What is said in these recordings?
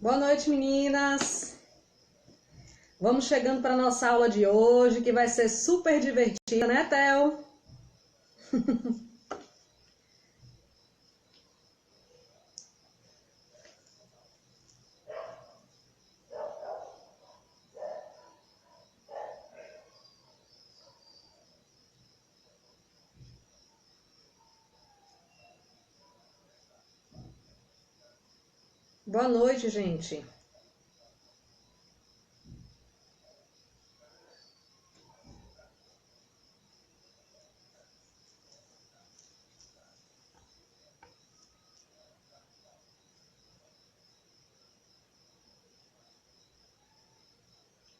Boa noite, meninas! Vamos chegando para a nossa aula de hoje, que vai ser super divertida, né, Theo? Boa noite, gente!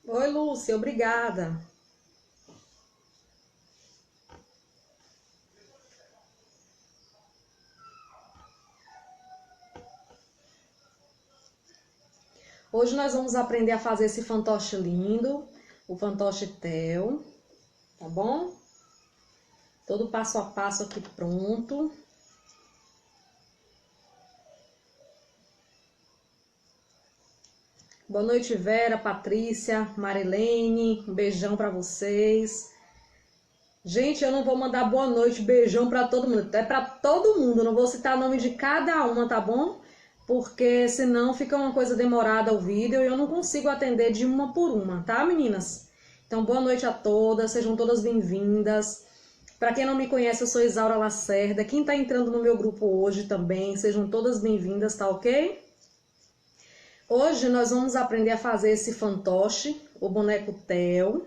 Oi, Lúcia, obrigada! Hoje nós vamos aprender a fazer esse fantoche lindo, o fantoche Theo, tá bom? Todo passo a passo aqui pronto. Boa noite, Vera, Patrícia, Marilene, um beijão para vocês. Gente, eu não vou mandar boa noite, beijão para todo mundo, é para todo mundo, não vou citar o nome de cada uma, tá bom? Porque senão fica uma coisa demorada o vídeo e eu não consigo atender de uma por uma, tá, meninas? Então, boa noite a todas, sejam todas bem-vindas. Para quem não me conhece, eu sou Isaura Lacerda. Quem tá entrando no meu grupo hoje também, sejam todas bem-vindas, tá ok? Hoje nós vamos aprender a fazer esse fantoche, o boneco Theo,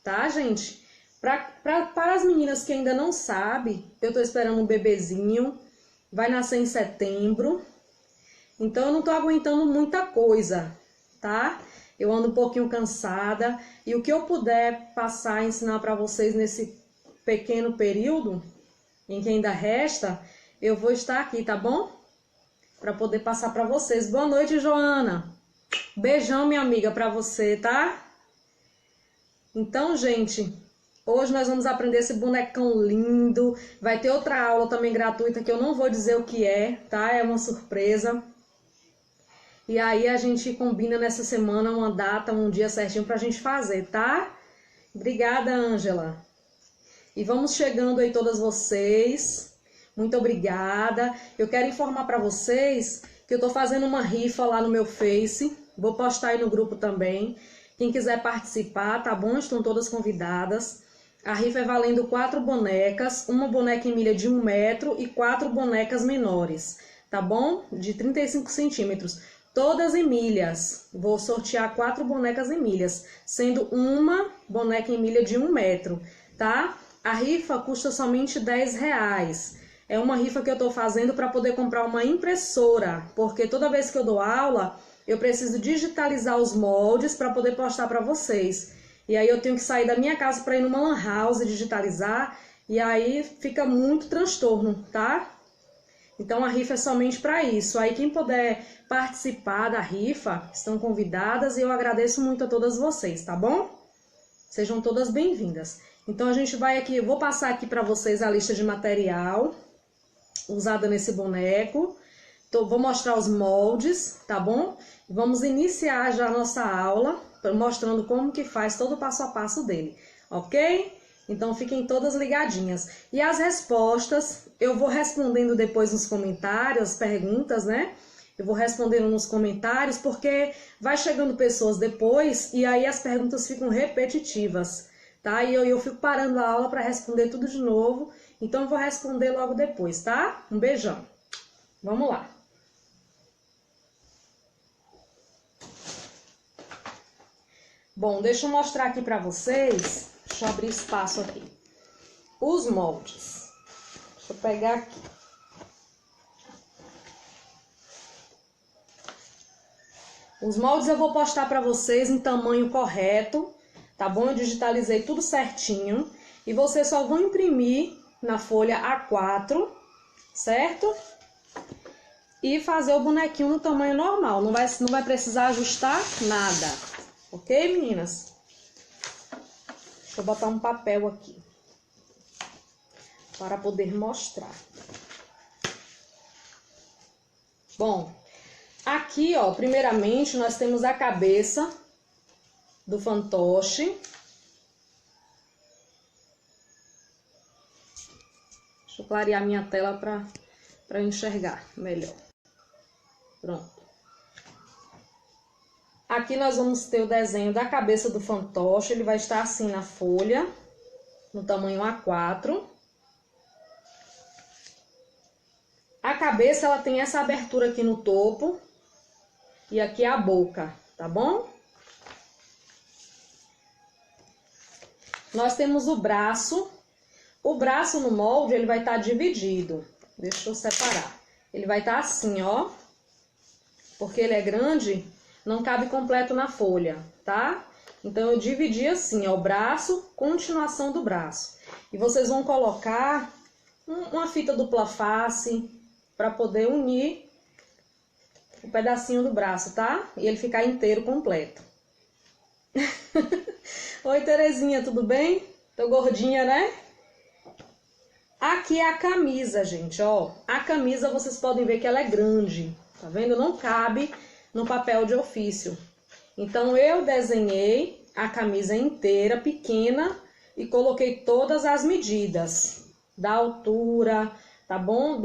tá, gente? Para as meninas que ainda não sabem, eu tô esperando um bebezinho, vai nascer em setembro. Então eu não tô aguentando muita coisa, tá? Eu ando um pouquinho cansada e o que eu puder passar e ensinar para vocês nesse pequeno período em que ainda resta, eu vou estar aqui, tá bom? Para poder passar para vocês. Boa noite, Joana. Beijão, minha amiga, para você, tá? Então, gente, hoje nós vamos aprender esse bonecão lindo. Vai ter outra aula também gratuita que eu não vou dizer o que é, tá? É uma surpresa. E aí a gente combina nessa semana uma data, um dia certinho pra gente fazer, tá? Obrigada, Ângela. E vamos chegando aí todas vocês. Muito obrigada. Eu quero informar pra vocês que eu tô fazendo uma rifa lá no meu Face. Vou postar aí no grupo também. Quem quiser participar, tá bom? Estão todas convidadas. A rifa é valendo 4 bonecas, uma boneca em milha de 1 metro e 4 bonecas menores, tá bom? De 35 centímetros. Todas em milhas. Vou sortear 4 bonecas em milhas, sendo uma boneca em milha de 1 metro, tá? A rifa custa somente R$10. É uma rifa que eu tô fazendo para poder comprar uma impressora, porque toda vez que eu dou aula, eu preciso digitalizar os moldes para poder postar para vocês. E aí eu tenho que sair da minha casa para ir numa lan house digitalizar, e aí fica muito transtorno, tá? Então a rifa é somente para isso. Aí quem puder participar da rifa, estão convidadas e eu agradeço muito a todas vocês, tá bom? Sejam todas bem-vindas. Então a gente vai aqui, eu vou passar aqui para vocês a lista de material usada nesse boneco. Vou mostrar os moldes, tá bom? Vamos iniciar já a nossa aula, mostrando como que faz todo o passo a passo dele, ok? Então fiquem todas ligadinhas. E as respostas, eu vou respondendo depois nos comentários, as perguntas, né? Eu vou respondendo nos comentários, porque vai chegando pessoas depois e aí as perguntas ficam repetitivas, tá? E eu fico parando a aula para responder tudo de novo, então eu vou responder logo depois, tá? Um beijão. Vamos lá. Bom, deixa eu mostrar aqui para vocês. Deixa eu abrir espaço aqui. Os moldes. Deixa eu pegar aqui. Os moldes eu vou postar para vocês em tamanho correto, tá bom? Eu digitalizei tudo certinho. E vocês só vão imprimir na folha A4, certo? E fazer o bonequinho no tamanho normal. Não vai precisar ajustar nada. Ok, meninas? Deixa eu botar um papel aqui para poder mostrar. Bom, Aqui, ó, primeiramente, nós temos a cabeça do fantoche. Deixa eu clarear minha tela para enxergar melhor. Pronto. Aqui nós vamos ter o desenho da cabeça do fantoche. Ele vai estar assim na folha, no tamanho A4. A cabeça, ela tem essa abertura aqui no topo. E aqui a boca, tá bom? Nós temos o braço. O braço no molde, ele vai estar dividido. Deixa eu separar. Ele vai estar assim, ó. Porque ele é grande, não cabe completo na folha, tá? Então, eu dividi assim, ó, o braço, continuação do braço. E vocês vão colocar uma fita dupla face para poder unir o pedacinho do braço, tá? E ele ficar inteiro, completo. Oi, Terezinha, tudo bem? Tô gordinha, né? Aqui é a camisa, gente, ó. A camisa, vocês podem ver que ela é grande, tá vendo? Não cabe no papel de ofício. Então, eu desenhei a camisa inteira, pequena, e coloquei todas as medidas da altura, tá bom?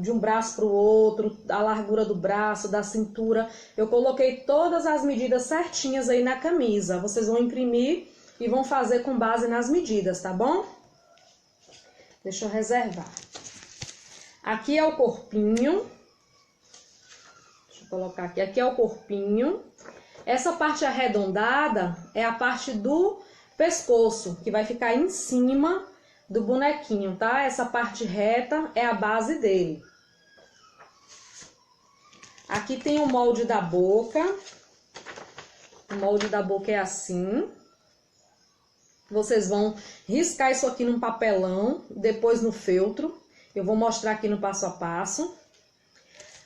De um braço para o outro, a largura do braço, da cintura. Eu coloquei todas as medidas certinhas aí na camisa. Vocês vão imprimir e vão fazer com base nas medidas, tá bom? Deixa eu reservar. Aqui é o corpinho. Deixa eu colocar aqui. Aqui é o corpinho. Essa parte arredondada é a parte do pescoço, que vai ficar em cima do bonequinho, tá? Essa parte reta é a base dele. Aqui tem o molde da boca. O molde da boca é assim. Vocês vão riscar isso aqui num papelão, depois no feltro. Eu vou mostrar aqui no passo a passo.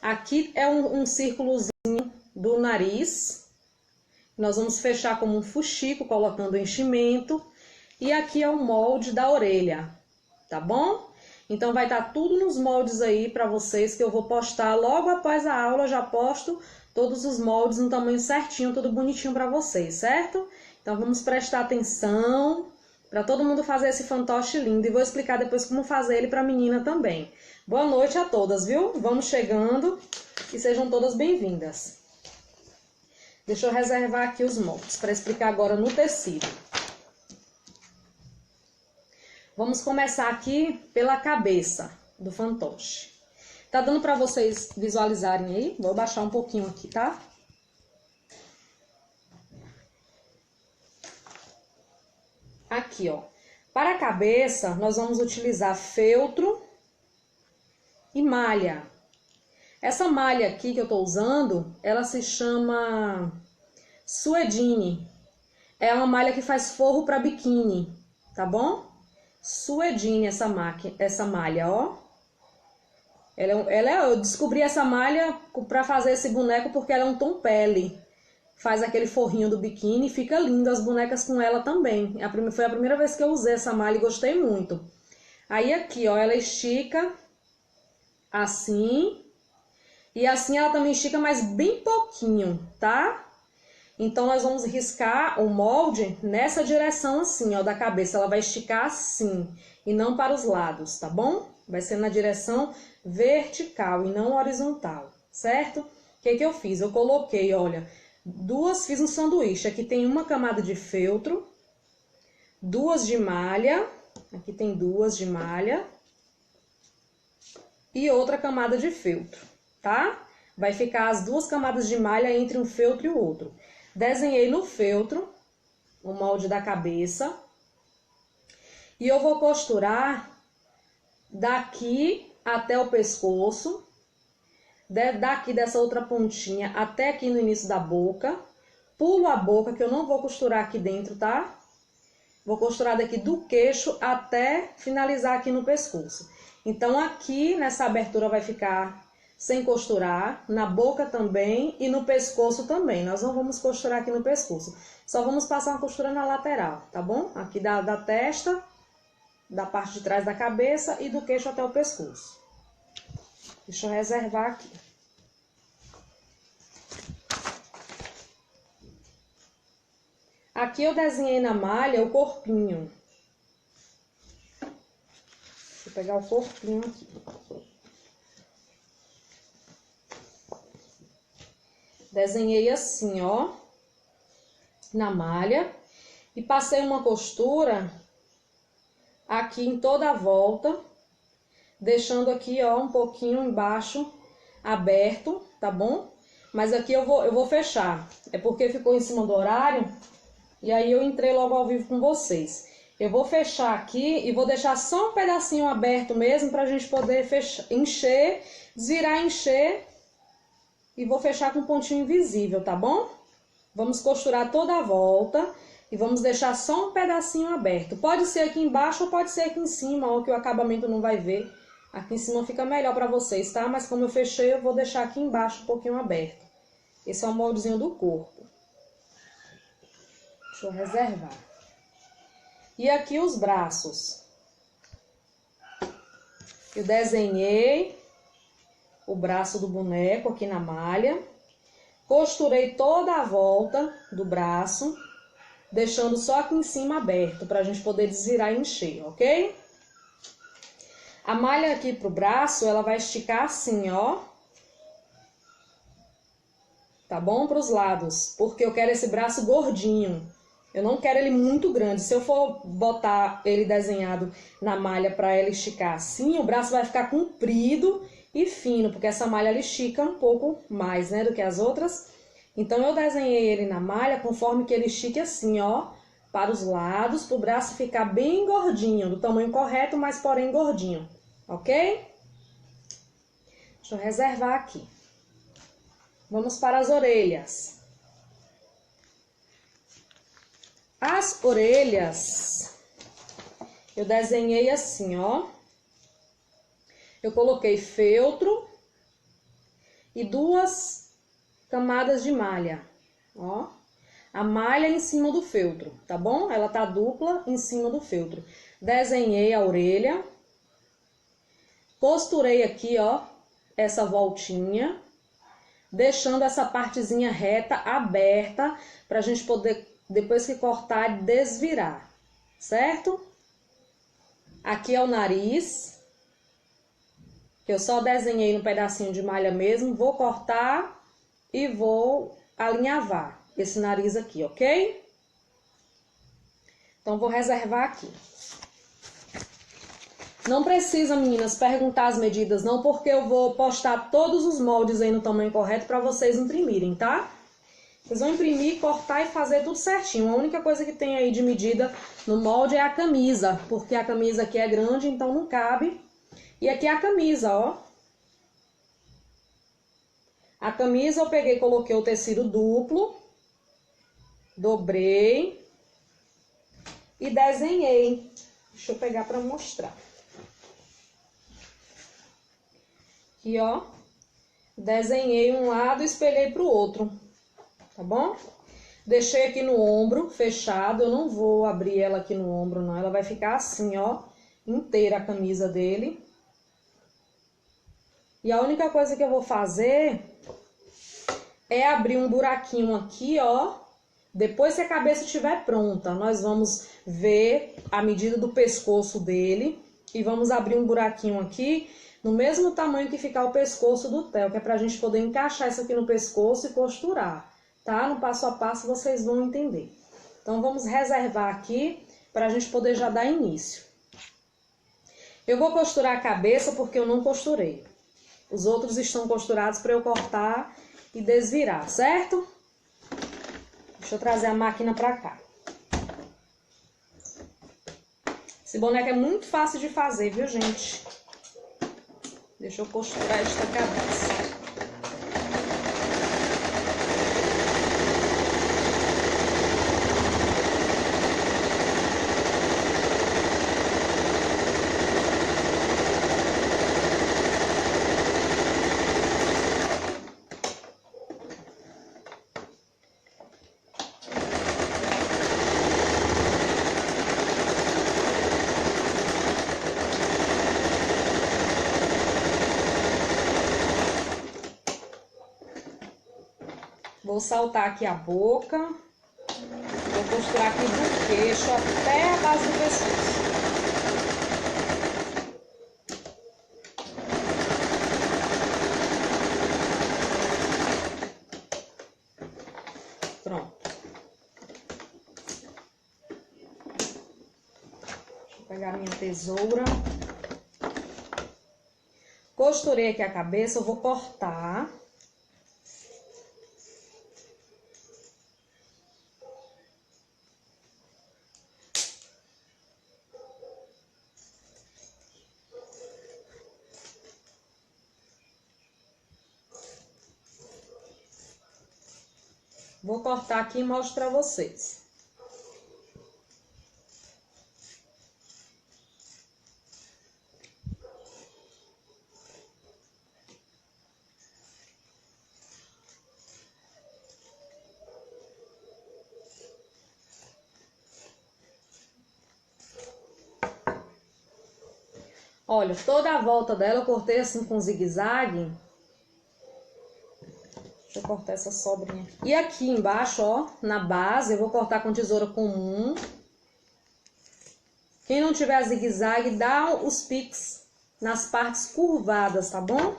Aqui é um círculozinho do nariz. Nós vamos fechar como um fuxico, colocando enchimento. E aqui é o molde da orelha, tá bom? Então vai estar tudo nos moldes aí para vocês, que eu vou postar logo após a aula. Já posto todos os moldes no tamanho certinho, tudo bonitinho para vocês, certo? Então vamos prestar atenção para todo mundo fazer esse fantoche lindo. E vou explicar depois como fazer ele para a menina também. Boa noite a todas, viu? Vamos chegando e sejam todas bem-vindas. Deixa eu reservar aqui os moldes para explicar agora no tecido. Vamos começar aqui pela cabeça do fantoche. Tá dando para vocês visualizarem aí? Vou baixar um pouquinho aqui, tá? Aqui, ó. Para a cabeça, nós vamos utilizar feltro e malha. Essa malha aqui que eu tô usando, ela se chama suedine. É uma malha que faz forro para biquíni, tá bom? Suedine, essa malha, ó. Eu descobri essa malha para fazer esse boneco porque ela é um tom pele. Faz aquele forrinho do biquíni e fica lindo as bonecas com ela também. Foi a primeira vez que eu usei essa malha e gostei muito. Aí aqui, ó, ela estica assim. E assim ela também estica, mas bem pouquinho, tá? Então, nós vamos riscar o molde nessa direção assim, ó, da cabeça. Ela vai esticar assim e não para os lados, tá bom? Vai ser na direção vertical e não horizontal, certo? O que que eu fiz? Eu coloquei, olha, fiz um sanduíche. Aqui tem uma camada de feltro, duas de malha, aqui tem duas de malha e outra camada de feltro, tá? Vai ficar as duas camadas de malha entre um feltro e o outro. Desenhei no feltro o molde da cabeça e eu vou costurar daqui até o pescoço, daqui dessa outra pontinha até aqui no início da boca. Pulo a boca, que eu não vou costurar aqui dentro, tá? Vou costurar daqui do queixo até finalizar aqui no pescoço. Então, aqui nessa abertura vai ficar sem costurar, na boca também e no pescoço também. Nós não vamos costurar aqui no pescoço, só vamos passar uma costura na lateral, tá bom? Aqui da testa, da parte de trás da cabeça e do queixo até o pescoço. Deixa eu reservar aqui. Aqui eu desenhei na malha o corpinho. Vou pegar o corpinho aqui. Desenhei assim, ó, na malha. E passei uma costura aqui em toda a volta, deixando aqui, ó, um pouquinho embaixo aberto, tá bom? Mas aqui eu vou fechar. É porque ficou em cima do horário e aí eu entrei logo ao vivo com vocês. Eu vou fechar aqui e vou deixar só um pedacinho aberto mesmo pra gente poder fechar, encher, desvirar, encher e vou fechar com um pontinho invisível, tá bom? Vamos costurar toda a volta e vamos deixar só um pedacinho aberto. Pode ser aqui embaixo ou pode ser aqui em cima, ó, que o acabamento não vai ver. Aqui em cima fica melhor pra vocês, tá? Mas como eu fechei, eu vou deixar aqui embaixo um pouquinho aberto. Esse é o moldezinho do corpo. Deixa eu reservar. E aqui os braços. Eu desenhei o braço do boneco aqui na malha. Costurei toda a volta do braço, deixando só aqui em cima aberto, pra gente poder desvirar e encher, ok? A malha aqui pro braço, ela vai esticar assim, ó. Tá bom? Pros lados, porque eu quero esse braço gordinho. Eu não quero ele muito grande. Se eu for botar ele desenhado na malha pra ela esticar assim, o braço vai ficar comprido e fino, porque essa malha ela estica um pouco mais, né, do que as outras. Então eu desenhei ele na malha conforme que ele estique assim, ó, para os lados, pro braço ficar bem gordinho, do tamanho correto, mas porém gordinho, ok? Deixa eu reservar aqui. Vamos para as orelhas. As orelhas, eu desenhei assim, ó. Eu coloquei feltro e 2 camadas de malha, ó. A malha em cima do feltro, tá bom? Ela tá dupla em cima do feltro. Desenhei a orelha. Costurei aqui, ó, essa voltinha, deixando essa partezinha reta aberta pra gente poder, depois que cortar, desvirar, certo? Aqui é o nariz, que eu só desenhei no pedacinho de malha mesmo. Vou cortar e vou alinhavar esse nariz aqui, ok? Então, vou reservar aqui. Não precisa, meninas, perguntar as medidas não, porque eu vou postar todos os moldes aí no tamanho correto para vocês imprimirem, tá? Vocês vão imprimir, cortar e fazer tudo certinho. A única coisa que tem aí de medida no molde é a camisa, porque a camisa aqui é grande, então não cabe. E aqui é a camisa, ó. A camisa eu peguei, coloquei o tecido duplo, dobrei e desenhei. Deixa eu pegar para mostrar. Aqui, ó, desenhei um lado e espelhei pro outro, tá bom? Deixei aqui no ombro fechado, eu não vou abrir ela aqui no ombro, não. Ela vai ficar assim, ó, inteira a camisa dele. E a única coisa que eu vou fazer é abrir um buraquinho aqui, ó. Depois que a cabeça estiver pronta, nós vamos ver a medida do pescoço dele e vamos abrir um buraquinho aqui no mesmo tamanho que ficar o pescoço do Theo, que é pra gente poder encaixar isso aqui no pescoço e costurar, tá? No passo a passo vocês vão entender. Então, vamos reservar aqui pra gente poder já dar início. Eu vou costurar a cabeça porque eu não costurei. Os outros estão costurados para eu cortar e desvirar, certo? Deixa eu trazer a máquina pra cá. Esse boneco é muito fácil de fazer, viu, gente? Deixa eu costurar esta cabeça. Vou saltar aqui a boca. Vou costurar aqui do queixo até a base do pescoço. Pronto. Deixa eu pegar a minha tesoura. Costurei aqui a cabeça, eu vou cortar. Vou cortar aqui e mostro pra vocês. Olha, toda a volta dela eu cortei assim com zigue-zague. Deixa eu cortar essa sobrinha. E aqui embaixo, ó, na base, eu vou cortar com tesoura comum. Quem não tiver zigue-zague, dá os piques nas partes curvadas, tá bom?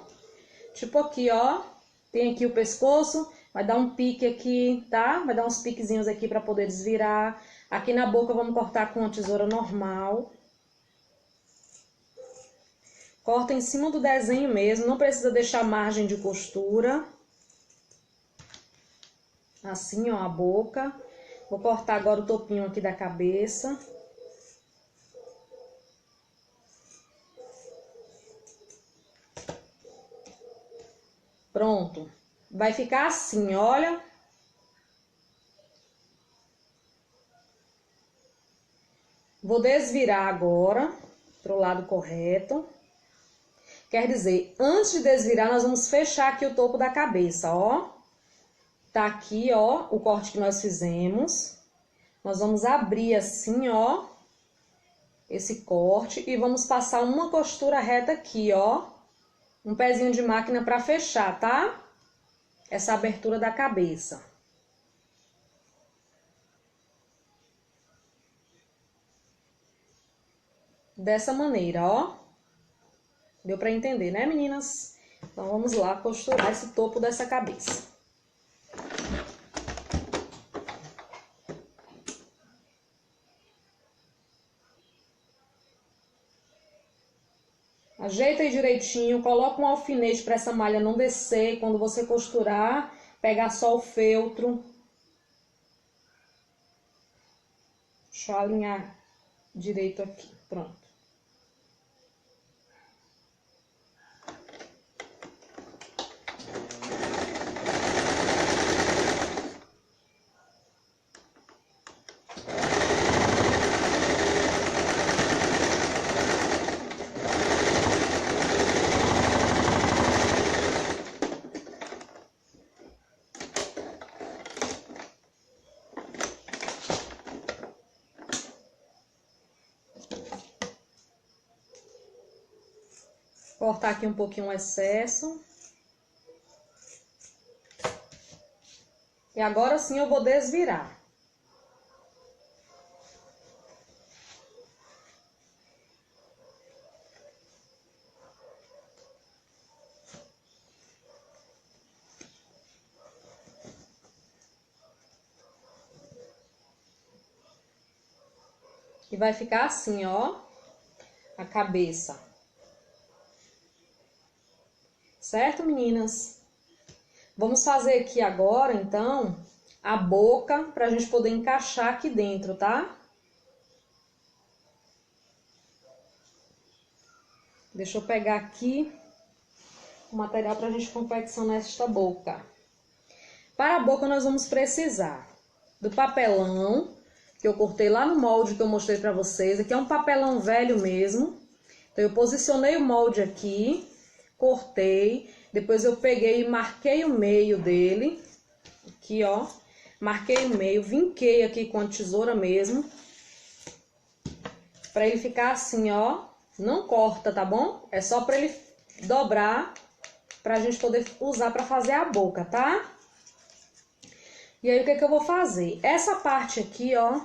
Tipo aqui, ó, tem aqui o pescoço, vai dar um pique aqui, tá? Vai dar uns piquezinhos aqui pra poder desvirar. Aqui na boca vamos cortar com uma tesoura normal. Corta em cima do desenho mesmo, não precisa deixar margem de costura. Assim, ó, a boca. Vou cortar agora o topinho aqui da cabeça. Pronto. Vai ficar assim, olha. Vou desvirar agora pro lado correto. Quer dizer, antes de desvirar, nós vamos fechar aqui o topo da cabeça, ó. Tá aqui, ó, o corte que nós fizemos. Nós vamos abrir assim, ó, esse corte e vamos passar uma costura reta aqui, ó. Um pezinho de máquina pra fechar, tá? Essa abertura da cabeça. Dessa maneira, ó. Deu pra entender, né, meninas? Então, vamos lá costurar esse topo dessa cabeça. Ajeita aí direitinho, coloca um alfinete para essa malha não descer. Quando você costurar, pegar só o feltro. Deixa eu alinhar direito aqui, pronto. Cortar aqui um pouquinho o excesso. E agora sim eu vou desvirar. E vai ficar assim, ó, a cabeça. Certo, meninas? Vamos fazer aqui agora, então, a boca pra gente poder encaixar aqui dentro, tá? Deixa eu pegar aqui o material pra gente confeccionar esta boca. Para a boca nós vamos precisar do papelão, que eu cortei lá no molde que eu mostrei pra vocês. Aqui é um papelão velho mesmo. Então eu posicionei o molde aqui, cortei, depois eu peguei e marquei o meio dele, aqui ó, marquei o meio, vinquei aqui com a tesoura mesmo, pra ele ficar assim ó, não corta, tá bom? É só pra ele dobrar, pra gente poder usar pra fazer a boca, tá? E aí, o que que eu vou fazer? Essa parte aqui, ó,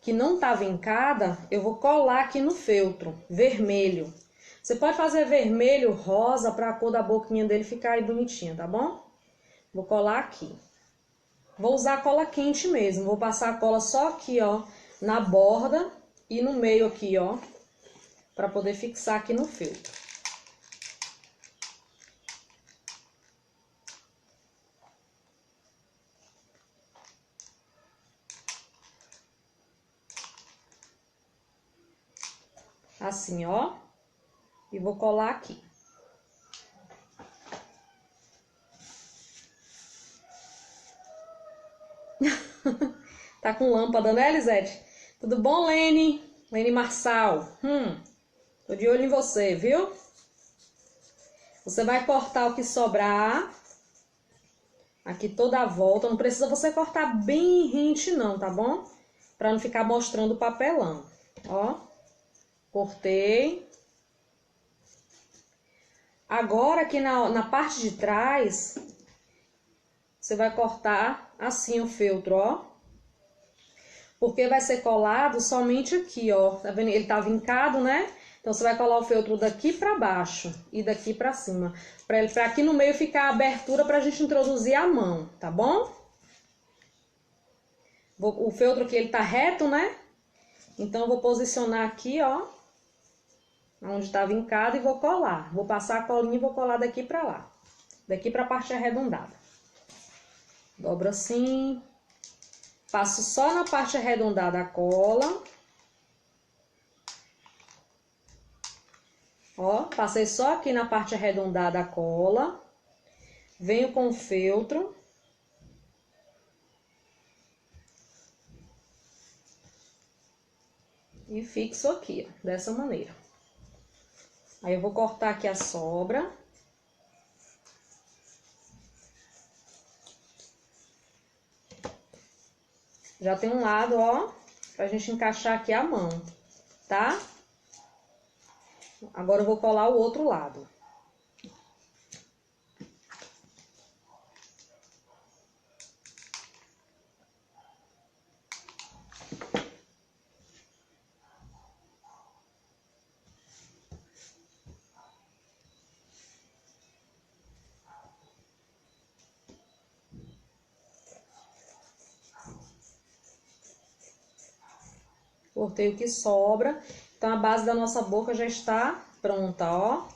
que não tá vincada, eu vou colar aqui no feltro, vermelho. Você pode fazer vermelho, rosa, pra cor da boquinha dele ficar aí bonitinha, tá bom? Vou colar aqui. Vou usar cola quente mesmo, vou passar a cola só aqui, ó, na borda e no meio aqui, ó, pra poder fixar aqui no feltro. Assim, ó. E vou colar aqui. Tá com lâmpada, né, Elisete? Tudo bom, Lene? Lene Marçal. Tô de olho em você, viu? Você vai cortar o que sobrar. Aqui toda a volta. Não precisa você cortar bem rente, não, tá bom? Pra não ficar mostrando o papelão. Ó. Cortei. Agora aqui na parte de trás, você vai cortar assim o feltro, ó. Porque vai ser colado somente aqui, ó. Tá vendo? Ele tá vincado, né? Então, você vai colar o feltro daqui pra baixo e daqui pra cima. Pra aqui no meio ficar a abertura pra gente introduzir a mão, tá bom? O feltro aqui, ele tá reto, né? Então, eu vou posicionar aqui, ó. Onde tá vincado e vou colar. Vou passar a colinha e vou colar daqui pra lá. Daqui pra parte arredondada. Dobro assim. Passo só na parte arredondada a cola. Ó, passei só aqui na parte arredondada a cola. Venho com o feltro. E fixo aqui, ó, dessa maneira. Aí eu vou cortar aqui a sobra. Já tem um lado, ó, pra gente encaixar aqui a mão, tá? Agora eu vou colar o outro lado. Cortei o que sobra. Então, a base da nossa boca já está pronta, ó.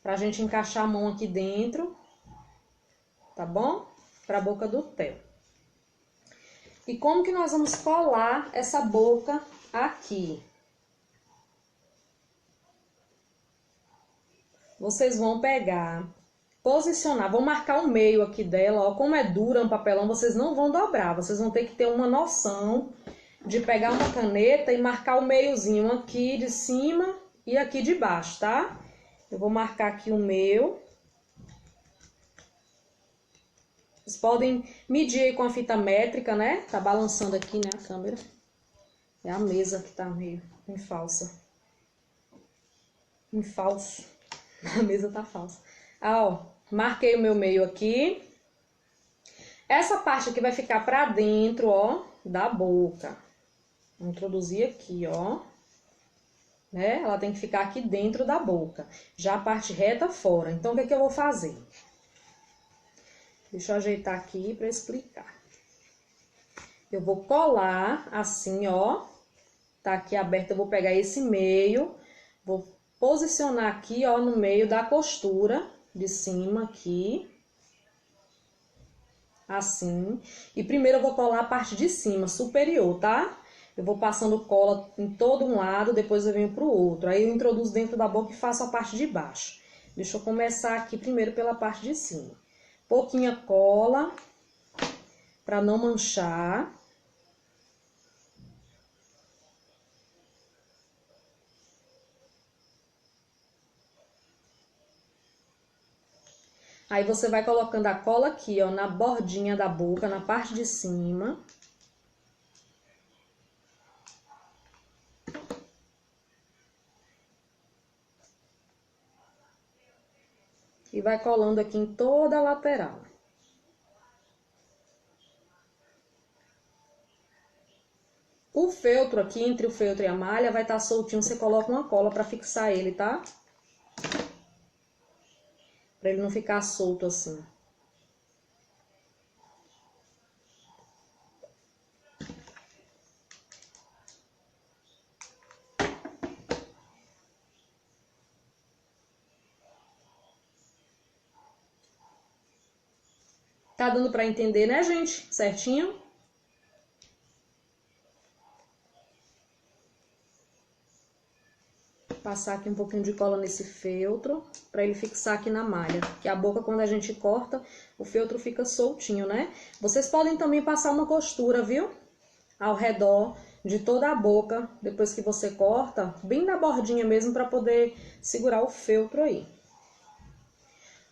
Pra gente encaixar a mão aqui dentro, tá bom? Pra boca do Theo. E como que nós vamos colar essa boca aqui? Vocês vão pegar, posicionar, vão marcar o meio aqui dela, ó. Como é dura um papelão, vocês não vão dobrar. Vocês vão ter que ter uma noção de pegar uma caneta e marcar o meiozinho aqui de cima e aqui de baixo, tá? Eu vou marcar aqui o meu. Vocês podem medir aí com a fita métrica, né? Tá balançando aqui, né, a câmera. É a mesa que tá meio em falsa. Em falso. A mesa tá falsa. Ah, ó, marquei o meu meio aqui. Essa parte aqui vai ficar pra dentro, ó, da boca. Vou introduzir aqui, ó. Né? Ela tem que ficar aqui dentro da boca. Já a parte reta fora. Então, o que é que eu vou fazer? Deixa eu ajeitar aqui pra explicar. Eu vou colar assim, ó. Tá aqui aberto, eu vou pegar esse meio. Vou posicionar aqui, ó, no meio da costura de cima aqui. Assim. E primeiro eu vou colar a parte de cima, superior, tá? Eu vou passando cola em todo um lado, depois eu venho pro outro. Aí eu introduzo dentro da boca e faço a parte de baixo. Deixa eu começar aqui primeiro pela parte de cima. Pouquinha cola, pra não manchar. Aí você vai colocando a cola aqui, ó, na bordinha da boca, na parte de cima. E vai colando aqui em toda a lateral. O feltro aqui, entre o feltro e a malha, vai estar soltinho, você coloca uma cola pra fixar ele, tá? Pra ele não ficar solto assim. Tá dando pra entender, né, gente? Certinho? Passar aqui um pouquinho de cola nesse feltro, pra ele fixar aqui na malha. Que a boca, quando a gente corta, o feltro fica soltinho, né? Vocês podem também passar uma costura, viu? Ao redor de toda a boca, depois que você corta, bem na bordinha mesmo, pra poder segurar o feltro aí.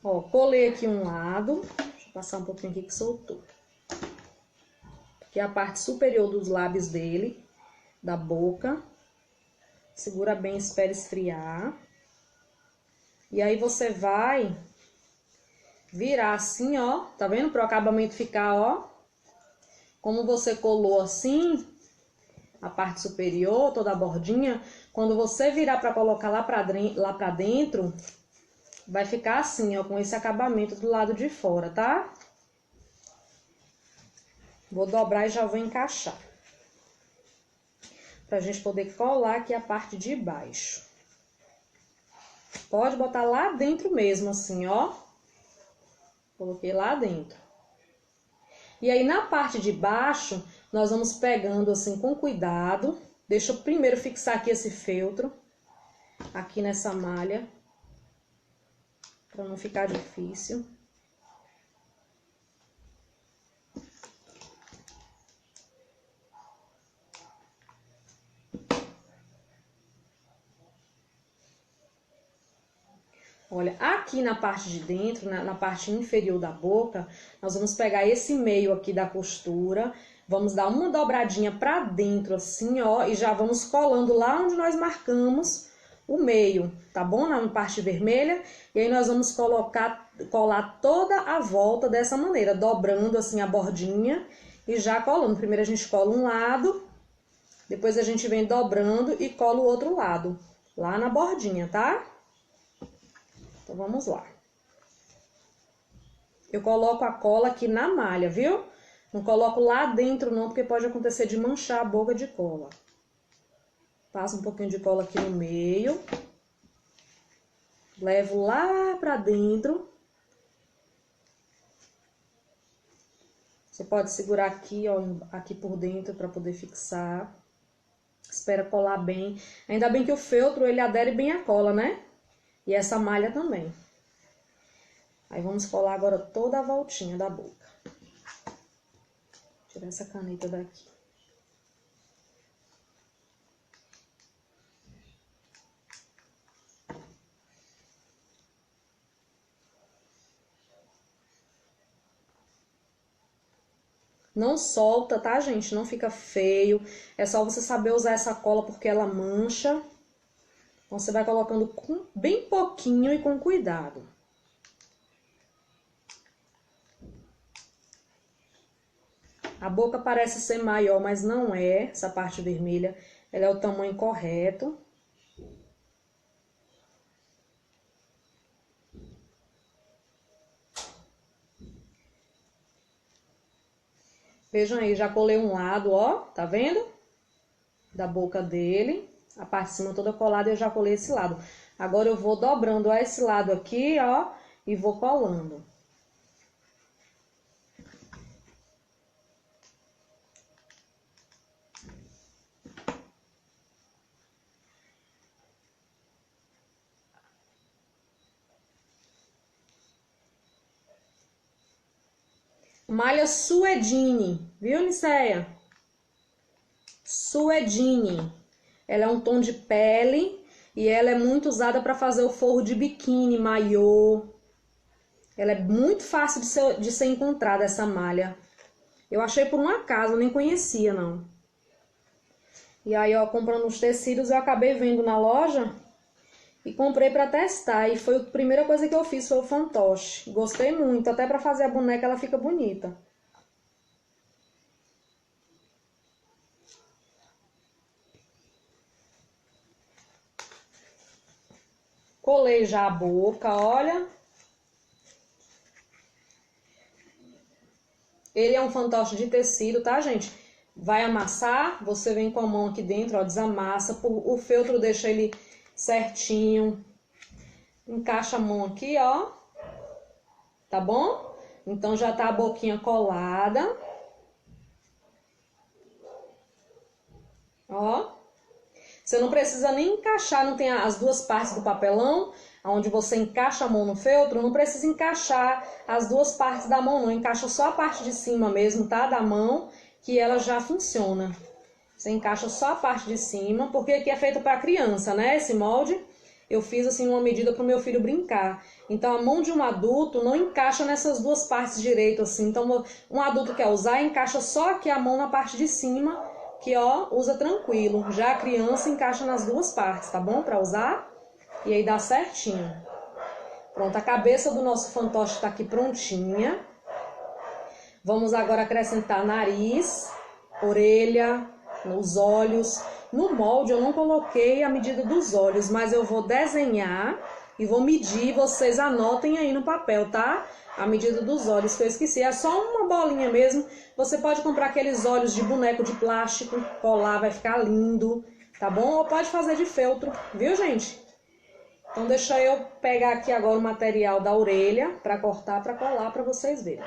Ó, colei aqui um lado. Deixa eu passar um pouquinho aqui que soltou. Aqui é a parte superior dos lábios dele, da boca. Segura bem, espera esfriar. E aí você vai virar assim, ó. Tá vendo? Para o acabamento ficar, ó. Como você colou assim, a parte superior, toda a bordinha. Quando você virar para colocar lá pra dentro, vai ficar assim, ó. Com esse acabamento do lado de fora, tá? Vou dobrar e já vou encaixar. Pra gente poder colar aqui a parte de baixo. Pode botar lá dentro mesmo, assim, ó. Coloquei lá dentro. E aí, na parte de baixo, nós vamos pegando assim com cuidado. Deixa eu primeiro fixar aqui esse feltro. Aqui nessa malha. Pra não ficar difícil. Olha, aqui na parte de dentro, na parte inferior da boca, nós vamos pegar esse meio aqui da costura, vamos dar uma dobradinha pra dentro assim, ó, e já vamos colando lá onde nós marcamos o meio, tá bom? Na parte vermelha, e aí nós vamos colar toda a volta dessa maneira, dobrando assim a bordinha e já colando. Primeiro a gente cola um lado, depois a gente vem dobrando e cola o outro lado, lá na bordinha, tá? Então, vamos lá. Eu coloco a cola aqui na malha, viu? Não coloco lá dentro não, porque pode acontecer de manchar a boca de cola. Passo um pouquinho de cola aqui no meio. Levo lá pra dentro. Você pode segurar aqui, ó, aqui por dentro pra poder fixar. Espera colar bem. Ainda bem que o feltro, ele adere bem à cola, né? E essa malha também. Aí vamos colar agora toda a voltinha da boca. Tirar essa caneta daqui. Não solta, tá, gente? Não fica feio. É só você saber usar essa cola porque ela mancha. Então, você vai colocando com bem pouquinho e com cuidado. A boca parece ser maior, mas não é. Essa parte vermelha, ela é o tamanho correto. Vejam aí, já colei um lado, ó. Tá vendo? Da boca dele. A parte de cima toda colada, eu já colei esse lado. Agora eu vou dobrando esse lado aqui, ó, e vou colando. Malha suedine, viu, Niceia? Suedine. Ela é um tom de pele e ela é muito usada para fazer o forro de biquíni, maiô. Ela é muito fácil de ser encontrada, essa malha. Eu achei por um acaso, eu nem conhecia, não. E aí, ó, comprando os tecidos, eu acabei vendo na loja e comprei para testar. E foi a primeira coisa que eu fiz, foi o fantoche. Gostei muito, até para fazer a boneca ela fica bonita. Colei já a boca, olha. Ele é um fantoche de tecido, tá, gente? Vai amassar, você vem com a mão aqui dentro, ó, desamassa. O feltro deixa ele certinho. Encaixa a mão aqui, ó. Tá bom? Então já tá a boquinha colada. Ó. Você não precisa nem encaixar, não tem as duas partes do papelão, onde você encaixa a mão no feltro, não precisa encaixar as duas partes da mão, não. Encaixa só a parte de cima mesmo, tá? Da mão, que ela já funciona. Você encaixa só a parte de cima, porque aqui é feito para criança, né? Esse molde eu fiz assim uma medida para o meu filho brincar. Então a mão de um adulto não encaixa nessas duas partes direito assim. Então um adulto quer usar, encaixa só aqui a mão na parte de cima, que ó, usa tranquilo. Já a criança encaixa nas duas partes, tá bom? Para usar. E aí dá certinho. Pronto, a cabeça do nosso fantoche está aqui prontinha. Vamos agora acrescentar nariz, orelha, os olhos. No molde eu não coloquei a medida dos olhos, mas eu vou desenhar e vou medir. Vocês anotem aí no papel, tá? A medida dos olhos que eu esqueci. É só uma bolinha mesmo. Você pode comprar aqueles olhos de boneco de plástico, colar, vai ficar lindo, tá bom? Ou pode fazer de feltro, viu, gente? Então deixa eu pegar aqui agora o material da orelha para cortar, para colar, para vocês verem.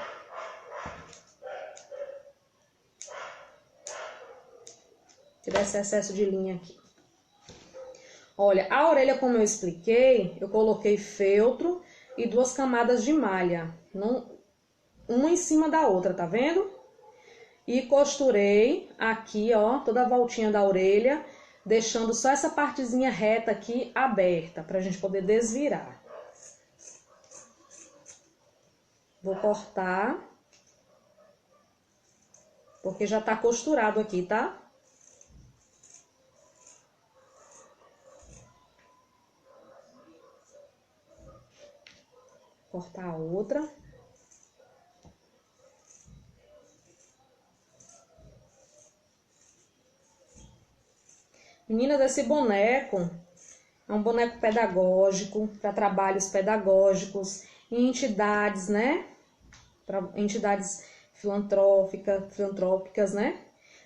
Tirar esse excesso de linha aqui. Olha, a orelha, como eu expliquei, eu coloquei feltro e duas camadas de malha, uma em cima da outra, tá vendo? E costurei aqui, ó, toda a voltinha da orelha, deixando só essa partezinha reta aqui aberta, pra gente poder desvirar. Vou cortar, porque já tá costurado aqui, tá? Cortar a outra. Meninas, esse boneco é um boneco pedagógico, para trabalhos pedagógicos, em entidades, né? Para entidades filantrópicas, né?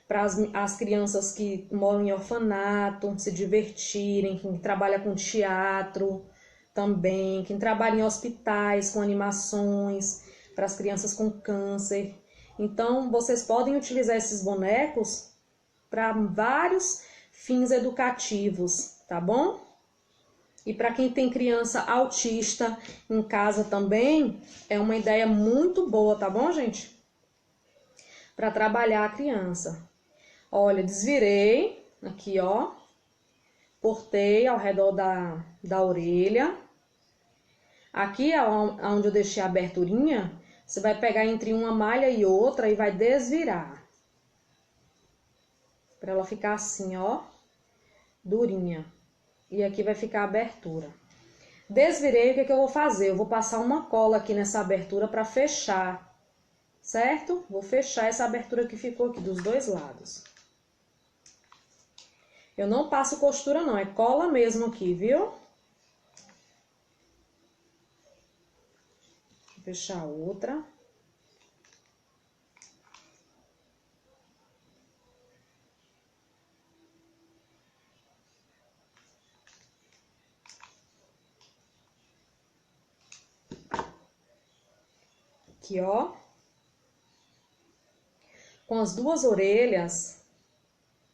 Para as crianças que moram em orfanato se divertirem, quem trabalha com teatro também, quem trabalha em hospitais com animações, para as crianças com câncer. Então, vocês podem utilizar esses bonecos para vários fins educativos, tá bom? E para quem tem criança autista em casa também, é uma ideia muito boa, tá bom, gente? Para trabalhar a criança. Olha, desvirei aqui, ó. Cortei ao redor da orelha. Aqui, onde eu deixei a aberturinha, você vai pegar entre uma malha e outra e vai desvirar. Para ela ficar assim, ó, durinha. E aqui vai ficar a abertura. Desvirei, o que eu vou fazer? Eu vou passar uma cola aqui nessa abertura para fechar, certo? Vou fechar essa abertura que ficou aqui dos dois lados. Eu não passo costura não, é cola mesmo aqui, viu? Vou fechar outra. Aqui, ó. Com as duas orelhas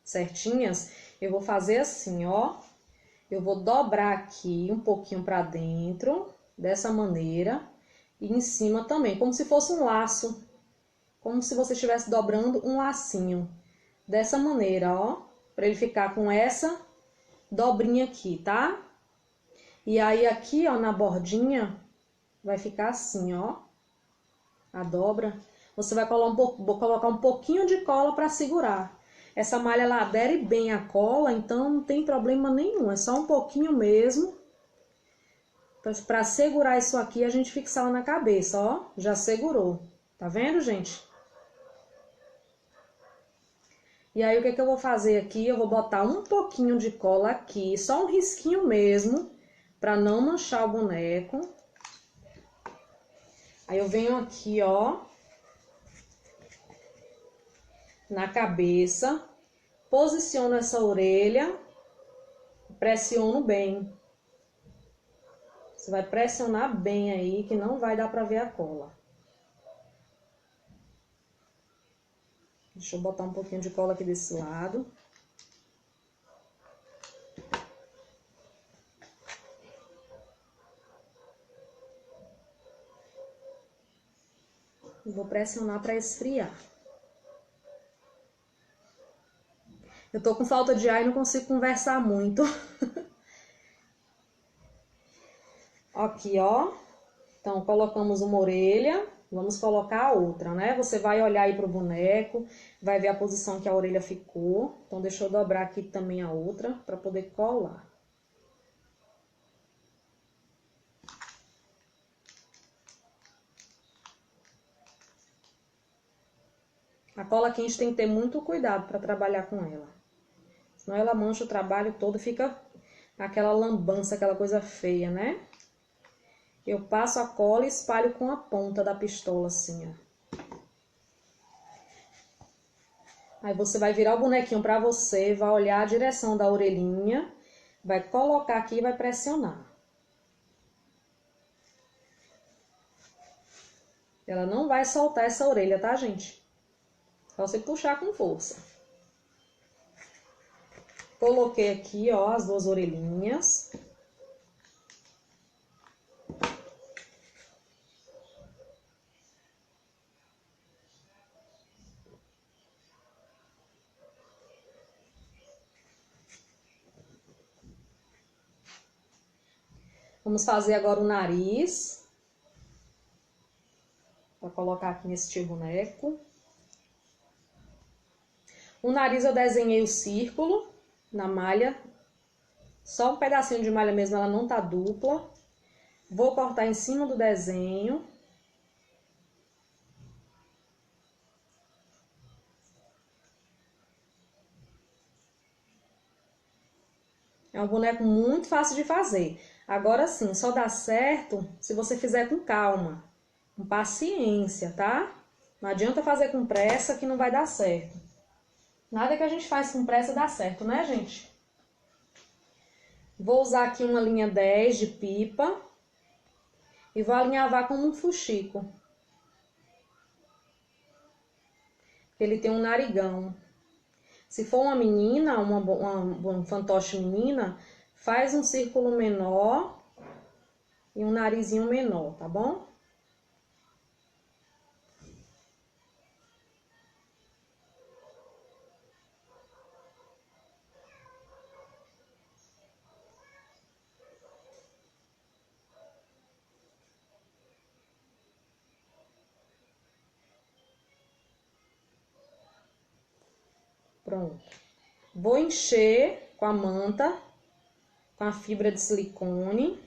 certinhas, eu vou fazer assim, ó. Eu vou dobrar aqui um pouquinho pra dentro, dessa maneira. E em cima também, como se fosse um laço. Como se você estivesse dobrando um lacinho. Dessa maneira, ó. Pra ele ficar com essa dobrinha aqui, tá? E aí aqui, ó, na bordinha, vai ficar assim, ó. A dobra. Você vai colocar um pouquinho de cola para segurar. Essa malha ela adere bem à cola, então não tem problema nenhum. É só um pouquinho mesmo. Para segurar isso aqui, a gente fixar na cabeça, ó. Já segurou. Tá vendo, gente? E aí, o que eu vou fazer aqui? Eu vou botar um pouquinho de cola aqui, só um risquinho mesmo, para não manchar o boneco. Aí eu venho aqui, ó, na cabeça, posiciono essa orelha, pressiono bem. Você vai pressionar bem aí, que não vai dar pra ver a cola. Deixa eu botar um pouquinho de cola aqui desse lado. E vou pressionar para esfriar. Eu tô com falta de ar e não consigo conversar muito. Aqui, ó. Então, colocamos uma orelha, vamos colocar a outra, né? Você vai olhar aí pro boneco, vai ver a posição que a orelha ficou. Então, deixa eu dobrar aqui também a outra para poder colar. A cola quente tem que ter muito cuidado para trabalhar com ela. Senão ela mancha o trabalho todo, fica aquela lambança, aquela coisa feia, né? Eu passo a cola e espalho com a ponta da pistola, assim, ó. Aí você vai virar o bonequinho pra você, vai olhar a direção da orelhinha, vai colocar aqui e vai pressionar. Ela não vai soltar essa orelha, tá, gente? Só você puxar com força. Coloquei aqui, ó, as duas orelhinhas. Vamos fazer agora o nariz. Vou colocar aqui nesse tio boneco. O nariz eu desenhei o círculo na malha. Só um pedacinho de malha mesmo, ela não tá dupla. Vou cortar em cima do desenho. É um boneco muito fácil de fazer. Agora sim, só dá certo se você fizer com calma, com paciência, tá? Não adianta fazer com pressa que não vai dar certo. Nada que a gente faz com pressa dá certo, né, gente? Vou usar aqui uma linha 10 de pipa e vou alinhavar como um fuxico. Ele tem um narigão. Se for uma menina, uma fantoche menina, faz um círculo menor e um narizinho menor, tá bom? Pronto. Vou encher com a manta, com a fibra de silicone.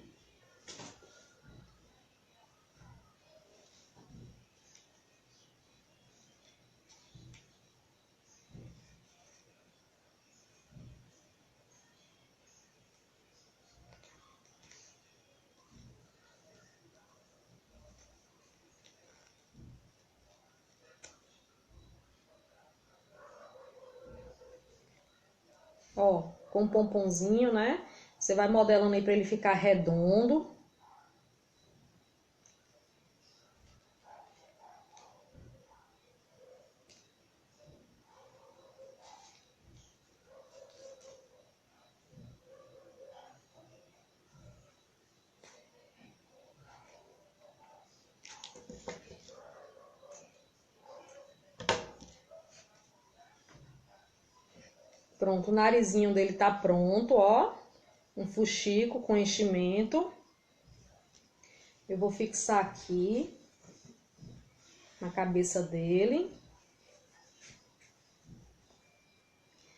Ó, com um pomponzinho, né? Você vai modelando aí pra ele ficar redondo. Pronto, o narizinho dele tá pronto, ó. Um fuxico com enchimento. Eu vou fixar aqui na cabeça dele.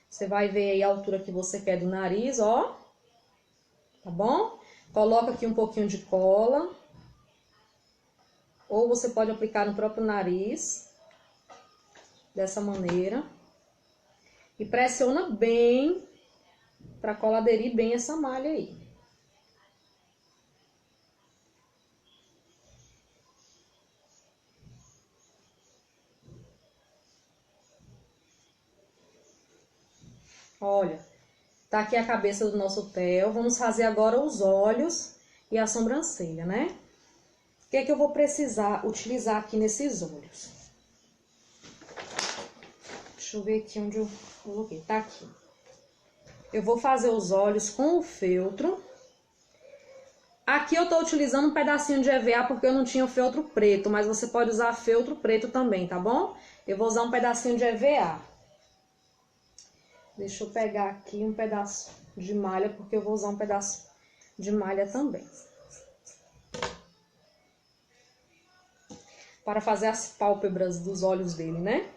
Você vai ver aí a altura que você quer do nariz, ó. Tá bom? Coloca aqui um pouquinho de cola. Ou você pode aplicar no próprio nariz. Dessa maneira. E pressiona bem para a cola aderir bem essa malha aí. Olha, tá aqui a cabeça do nosso Theo. Vamos fazer agora os olhos e a sobrancelha, né? O que é que eu vou precisar utilizar aqui nesses olhos? Deixa eu ver aqui onde eu coloquei. Tá aqui. Eu vou fazer os olhos com o feltro. Aqui eu tô utilizando um pedacinho de EVA porque eu não tinha o feltro preto, mas você pode usar feltro preto também, tá bom? Eu vou usar um pedacinho de EVA. Deixa eu pegar aqui um pedaço de malha, porque eu vou usar um pedaço de malha também. Para fazer as pálpebras dos olhos dele, né?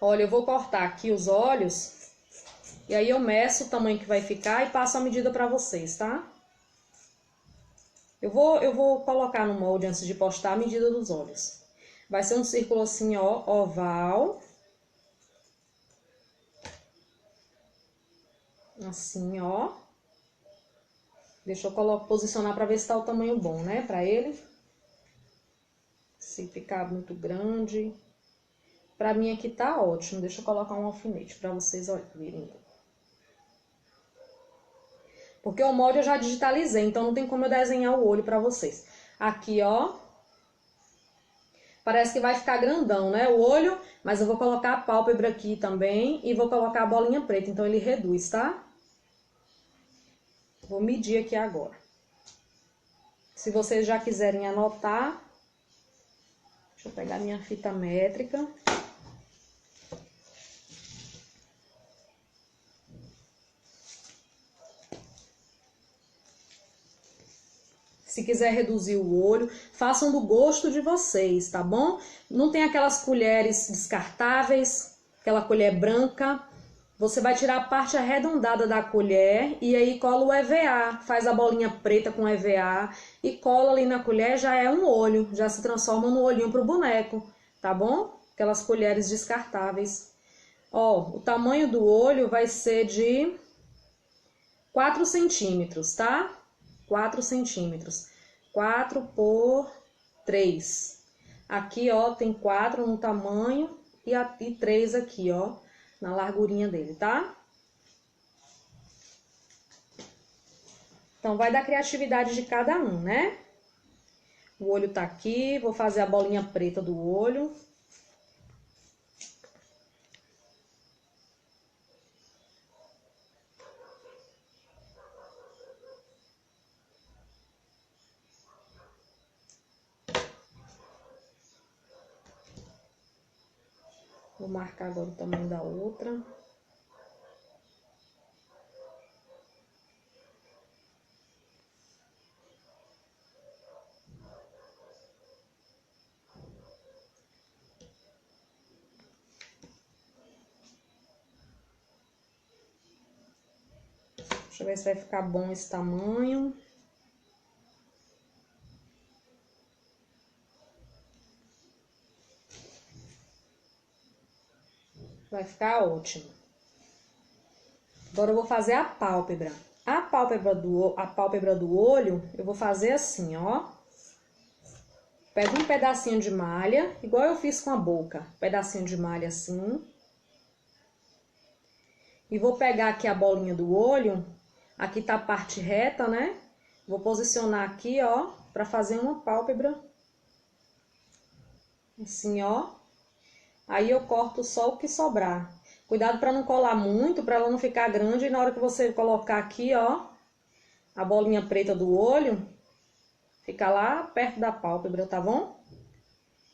Olha, eu vou cortar aqui os olhos e aí eu meço o tamanho que vai ficar e passo a medida para vocês, tá? Eu vou colocar no molde antes de postar a medida dos olhos. Vai ser um círculo assim, ó, oval. Assim, ó. Deixa eu posicionar para ver se tá o tamanho bom, né? Para ele. Se ficar muito grande. Pra mim aqui tá ótimo. Deixa eu colocar um alfinete pra vocês verem. Porque o molde eu já digitalizei, então não tem como eu desenhar o olho pra vocês. Aqui, ó. Parece que vai ficar grandão, né? O olho, mas eu vou colocar a pálpebra aqui também e vou colocar a bolinha preta, então ele reduz, tá? Vou medir aqui agora. Se vocês já quiserem anotar, deixa eu pegar minha fita métrica. Se quiser reduzir o olho, façam do gosto de vocês, tá bom? Não tem aquelas colheres descartáveis, aquela colher branca. Você vai tirar a parte arredondada da colher e aí cola o EVA, faz a bolinha preta com EVA e cola ali na colher, já é um olho, já se transforma no olhinho pro boneco, tá bom? Aquelas colheres descartáveis. Ó, o tamanho do olho vai ser de 4 centímetros, tá? 4 centímetros. 4 por 3. Aqui, ó, tem 4 no tamanho e 3 aqui, ó, na largurinha dele, tá? Então, vai da criatividade de cada um, né? O olho tá aqui, vou fazer a bolinha preta do olho. Vou marcar agora o tamanho da outra. Deixa eu ver se vai ficar bom esse tamanho. Vai ficar ótimo. Agora eu vou fazer a pálpebra. A pálpebra do olho, eu vou fazer assim, ó. Pego um pedacinho de malha, igual eu fiz com a boca. Pedacinho de malha assim. E vou pegar aqui a bolinha do olho. Aqui tá a parte reta, né? Vou posicionar aqui, ó, pra fazer uma pálpebra. Assim, ó. Aí eu corto só o que sobrar. Cuidado pra não colar muito, pra ela não ficar grande. E na hora que você colocar aqui, ó, a bolinha preta do olho, fica lá perto da pálpebra, tá bom?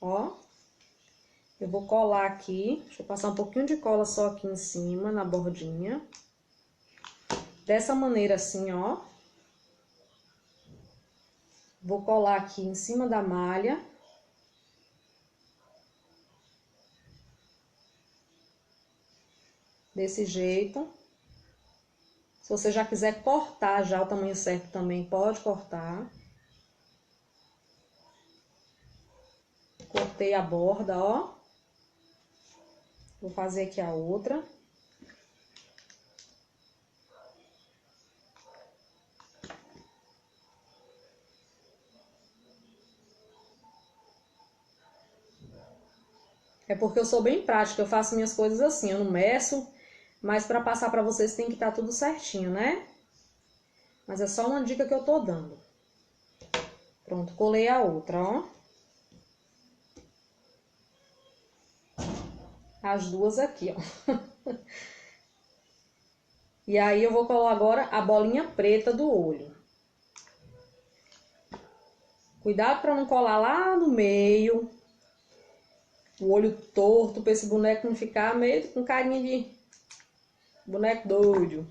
Ó. Eu vou colar aqui. Deixa eu passar um pouquinho de cola só aqui em cima, na bordinha. Dessa maneira assim, ó. Vou colar aqui em cima da malha. Desse jeito. Se você já quiser cortar já o tamanho certo também, pode cortar. Cortei a borda, ó. Vou fazer aqui a outra. É porque eu sou bem prática, eu faço minhas coisas assim, eu não meço, Mas para passar para vocês tem que estar tudo certinho, né? Mas é só uma dica que eu tô dando. Pronto, colei a outra, ó. As duas aqui, ó. E aí eu vou colar agora a bolinha preta do olho. Cuidado para não colar lá no meio. O olho torto, para esse boneco não ficar meio com carinha de boneco doido.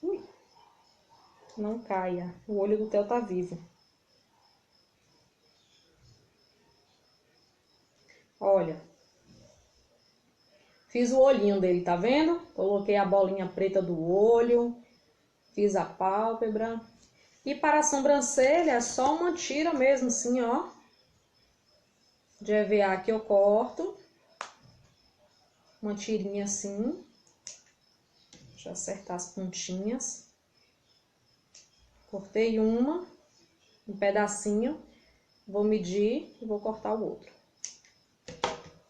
Ui, não caia. O olho do Theo tá vivo. Olha. Fiz o olhinho dele, tá vendo? Coloquei a bolinha preta do olho. Fiz a pálpebra. E para a sobrancelha é só uma tira mesmo, assim, ó. De EVA que eu corto. Uma tirinha assim. Deixa eu acertar as pontinhas. Cortei um pedacinho. Vou medir e vou cortar o outro.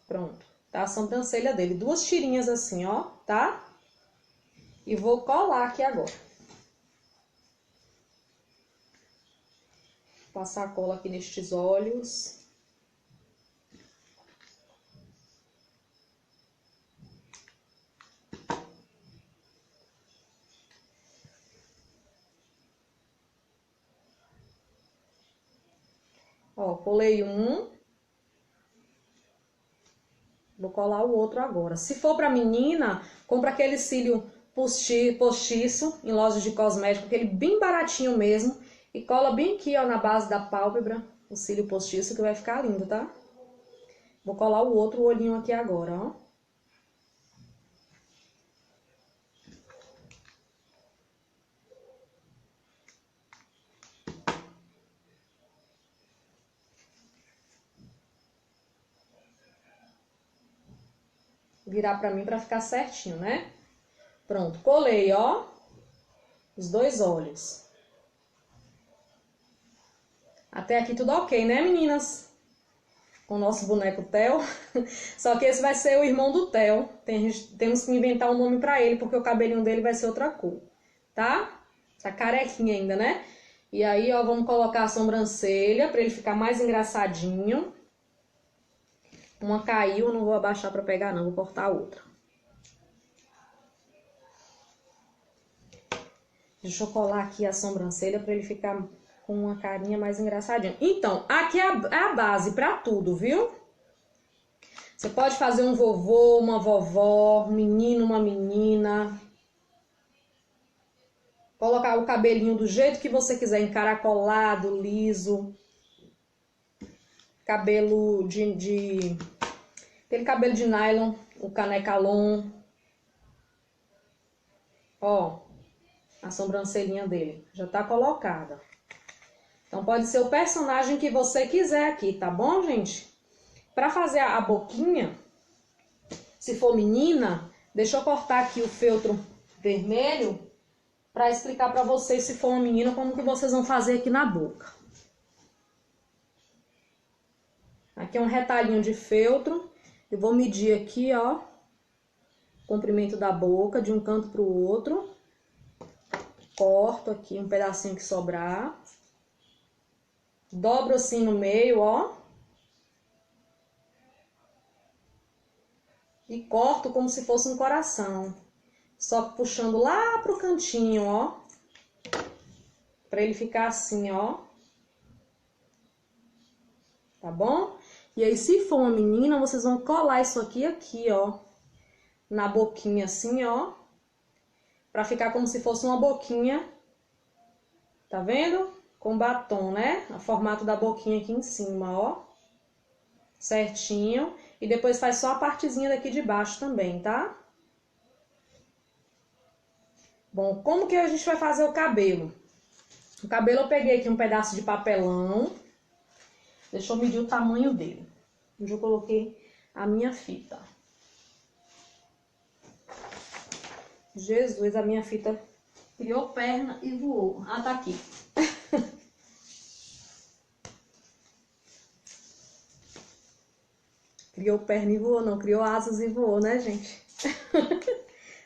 Pronto. Tá a sobrancelha dele. 2 tirinhas assim, ó, tá? E vou colar aqui agora. Passar a cola aqui nestes olhos. Ó, colei um. Vou colar o outro agora. Se for pra menina, compra aquele cílio postiço em lojas de cosméticos, aquele bem baratinho mesmo. E cola bem aqui, ó, na base da pálpebra, o cílio postiço, que vai ficar lindo, tá? Vou colar o outro olhinho aqui agora, ó. Virar pra mim pra ficar certinho, né? Pronto, colei, ó, os 2 olhos. Até aqui tudo ok, né, meninas? Com o nosso boneco Theo. Só que esse vai ser o irmão do Theo. Temos que inventar um nome pra ele, porque o cabelinho dele vai ser outra cor, tá? Tá carequinha ainda, né? E aí, ó, vamos colocar a sobrancelha pra ele ficar mais engraçadinho. Uma caiu, não vou abaixar pra pegar não, vou cortar a outra. Deixa eu colar aqui a sobrancelha pra ele ficar com uma carinha mais engraçadinha. Então, aqui é a base pra tudo, viu? Você pode fazer um vovô, uma vovó, um menino, uma menina. Colocar o cabelinho do jeito que você quiser, encaracolado, liso. Cabelo aquele cabelo de nylon, o canecalon. Ó, a sobrancelhinha dele já tá colocada. Então pode ser o personagem que você quiser aqui, tá bom, gente? Pra fazer a boquinha, se for menina, deixa eu cortar aqui o feltro vermelho pra explicar pra vocês, se for uma menina, como que vocês vão fazer aqui na boca. Aqui é um retalhinho de feltro. Eu vou medir aqui, ó, o comprimento da boca de um canto pro outro. Corto aqui um pedacinho que sobrar. Dobro assim no meio, ó. E corto como se fosse um coração. Só que puxando lá pro cantinho, ó. Pra ele ficar assim, ó. Tá bom? E aí, se for uma menina, vocês vão colar isso aqui, ó. Na boquinha assim, ó. Pra ficar como se fosse uma boquinha. Tá vendo? Com batom, né? O formato da boquinha aqui em cima, ó. Certinho. E depois faz só a partezinha daqui de baixo também, tá? Bom, como que a gente vai fazer o cabelo? O cabelo eu peguei aqui um pedaço de papelão. Deixa eu medir o tamanho dele. Hoje eu coloquei a minha fita. Jesus, a minha fita criou perna e voou. Ah, tá aqui. Criou perna e voou, não. Criou asas e voou, né, gente?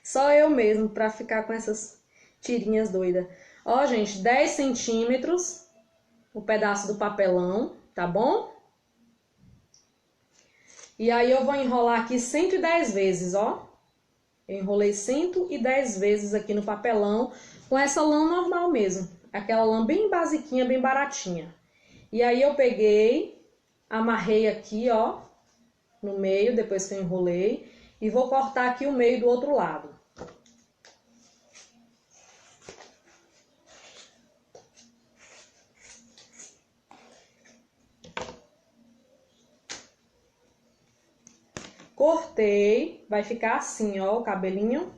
Só eu mesmo pra ficar com essas tirinhas doidas. Ó, gente, 10 centímetros o pedaço do papelão, tá bom? E aí eu vou enrolar aqui 110 vezes, ó. Eu enrolei 110 vezes aqui no papelão com essa lã normal mesmo. Aquela lã bem basiquinha, bem baratinha. E aí eu peguei, amarrei aqui, ó, no meio, depois que eu enrolei. E vou cortar aqui o meio do outro lado. Cortei, vai ficar assim, ó, o cabelinho.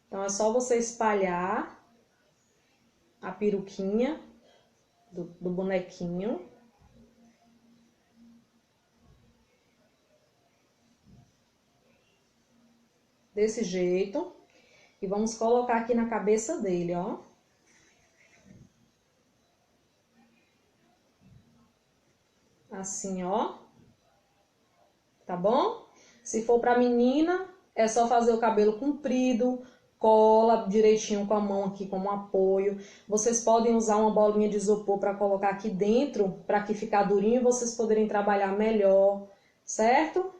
Então é só você espalhar a peruquinha do bonequinho. Desse jeito. E vamos colocar aqui na cabeça dele, ó. Assim, ó. Tá bom? Se for pra menina, é só fazer o cabelo comprido, cola direitinho com a mão aqui como apoio. Vocês podem usar uma bolinha de isopor para colocar aqui dentro, para que ficar durinho e vocês poderem trabalhar melhor, certo?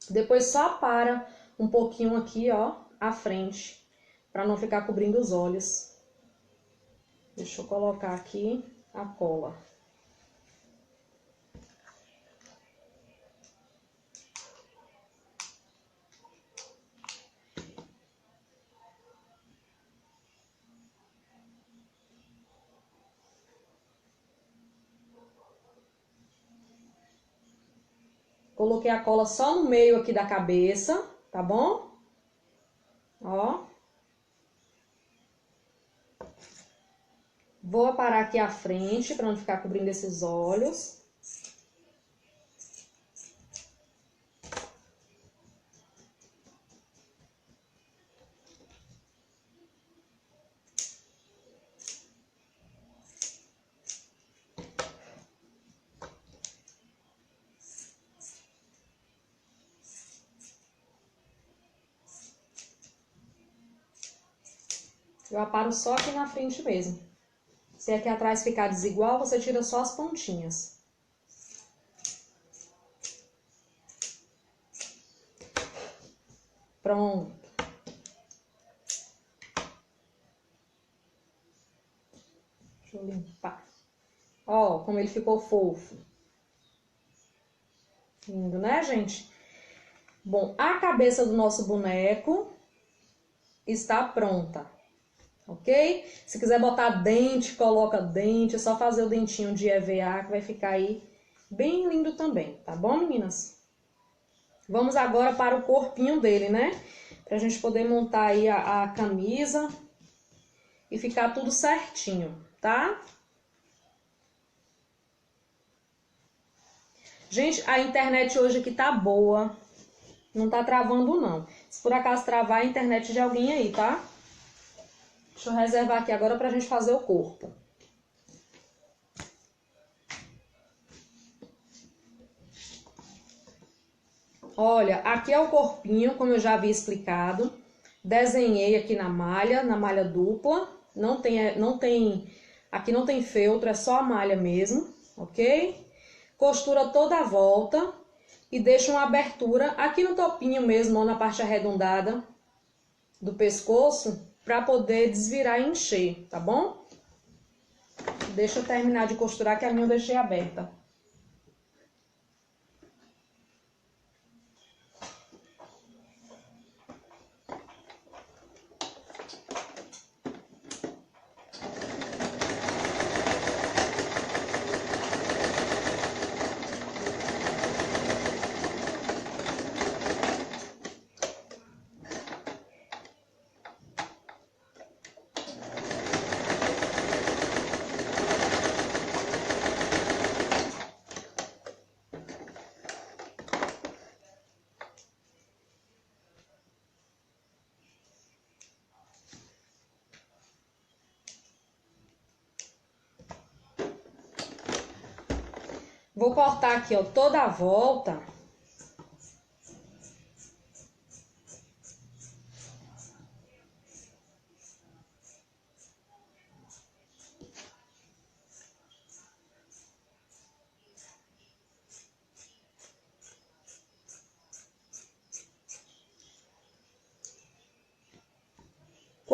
Depois só para um pouquinho aqui, ó, à frente, para não ficar cobrindo os olhos. Deixa eu colocar aqui a cola. Coloquei a cola só no meio aqui da cabeça, tá bom? Ó. Vou aparar aqui a frente para não ficar cobrindo esses olhos. Eu aparo só aqui na frente mesmo. Se aqui atrás ficar desigual, você tira só as pontinhas. Pronto. Deixa eu limpar. Ó, como ele ficou fofo. Lindo, né, gente? Bom, a cabeça do nosso boneco está pronta. Ok? Se quiser botar dente, coloca dente. É só fazer o dentinho de EVA que vai ficar aí bem lindo também. Tá bom, meninas? Vamos agora para o corpinho dele, né? Pra gente poder montar aí a camisa e ficar tudo certinho, tá? Gente, a internet hoje aqui tá boa. Não tá travando, não. Se por acaso travar, a internet de alguém aí, tá? Deixa eu reservar aqui agora pra gente fazer o corpo. Olha, aqui é o corpinho, como eu já havia explicado. Desenhei aqui na malha dupla. Aqui não tem feltro, é só a malha mesmo, ok? Costura toda a volta e deixa uma abertura aqui no topinho mesmo, ou na parte arredondada do pescoço, para poder desvirar e encher, tá bom? Deixa eu terminar de costurar que a minha eu deixei aberta. Vou cortar aqui, ó, toda a volta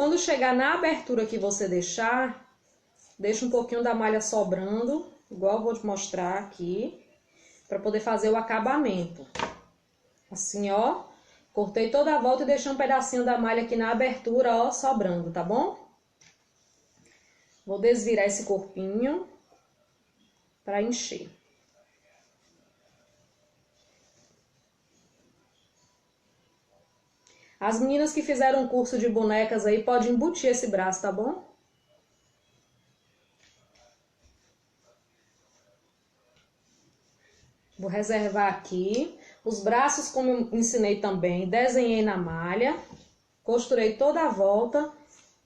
Quando chegar na abertura que você deixar, deixa um pouquinho da malha sobrando, igual eu vou te mostrar aqui, para poder fazer o acabamento. Assim, ó, cortei toda a volta e deixei um pedacinho da malha aqui na abertura, ó, sobrando, tá bom? Vou desvirar esse corpinho para encher. As meninas que fizeram um curso de bonecas aí, podem embutir esse braço, tá bom? Vou reservar aqui. Os braços, como eu ensinei também, desenhei na malha. Costurei toda a volta,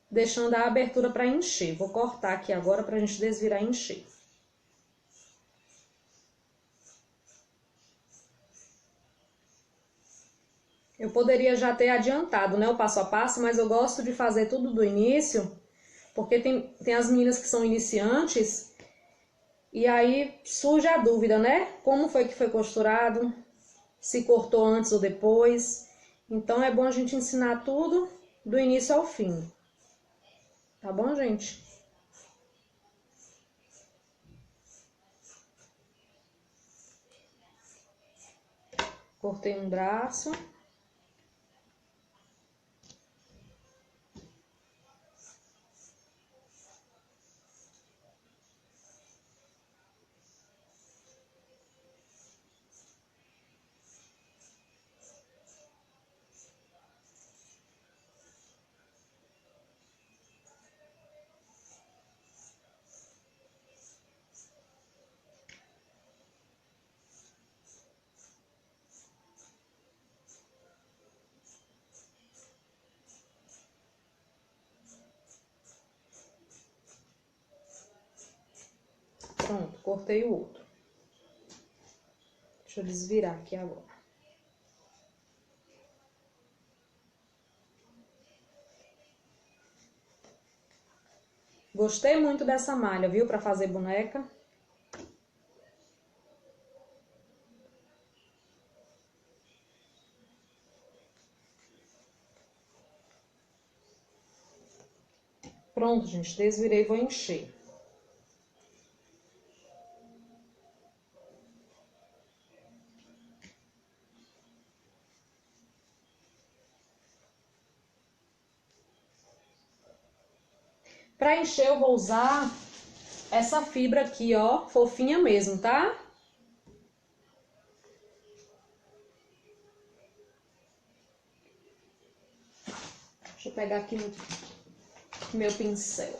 deixando a abertura para encher. Vou cortar aqui agora para a gente desvirar e encher. Eu poderia já ter adiantado, né, o passo a passo, mas eu gosto de fazer tudo do início, porque tem as meninas que são iniciantes, e aí surge a dúvida, né? Como foi que foi costurado, se cortou antes ou depois. Então é bom a gente ensinar tudo do início ao fim. Tá bom, gente? Cortei um braço. Pronto, cortei o outro. Deixa eu desvirar aqui agora. Gostei muito dessa malha, viu? Pra fazer boneca. Pronto, gente. Desvirei e vou encher. Para encher eu vou usar essa fibra aqui, ó, fofinha mesmo, tá? Deixa eu pegar aqui o meu pincel.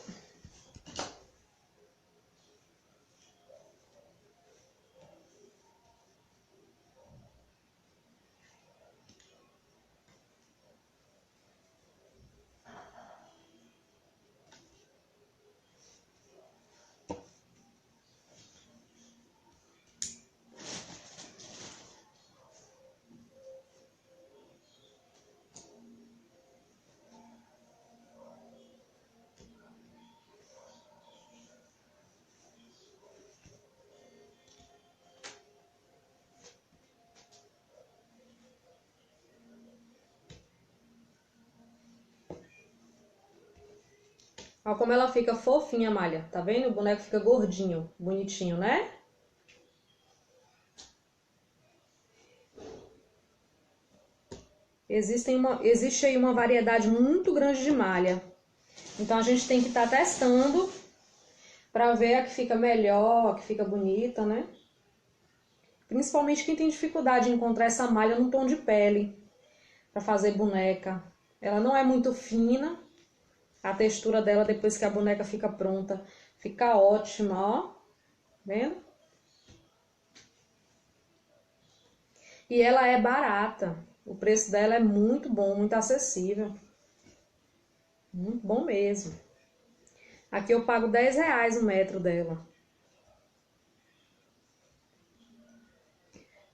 Olha como ela fica fofinha a malha, tá vendo? O boneco fica gordinho, bonitinho, né? Existe aí uma variedade muito grande de malha. Então a gente tem que estar testando para ver a que fica melhor, a que fica bonita, né? Principalmente quem tem dificuldade em encontrar essa malha no tom de pele para fazer boneca. Ela não é muito fina. A textura dela, depois que a boneca fica pronta, fica ótima, ó. Vendo? E ela é barata. O preço dela é muito bom, muito acessível. Muito bom mesmo. Aqui eu pago R$10 o metro dela.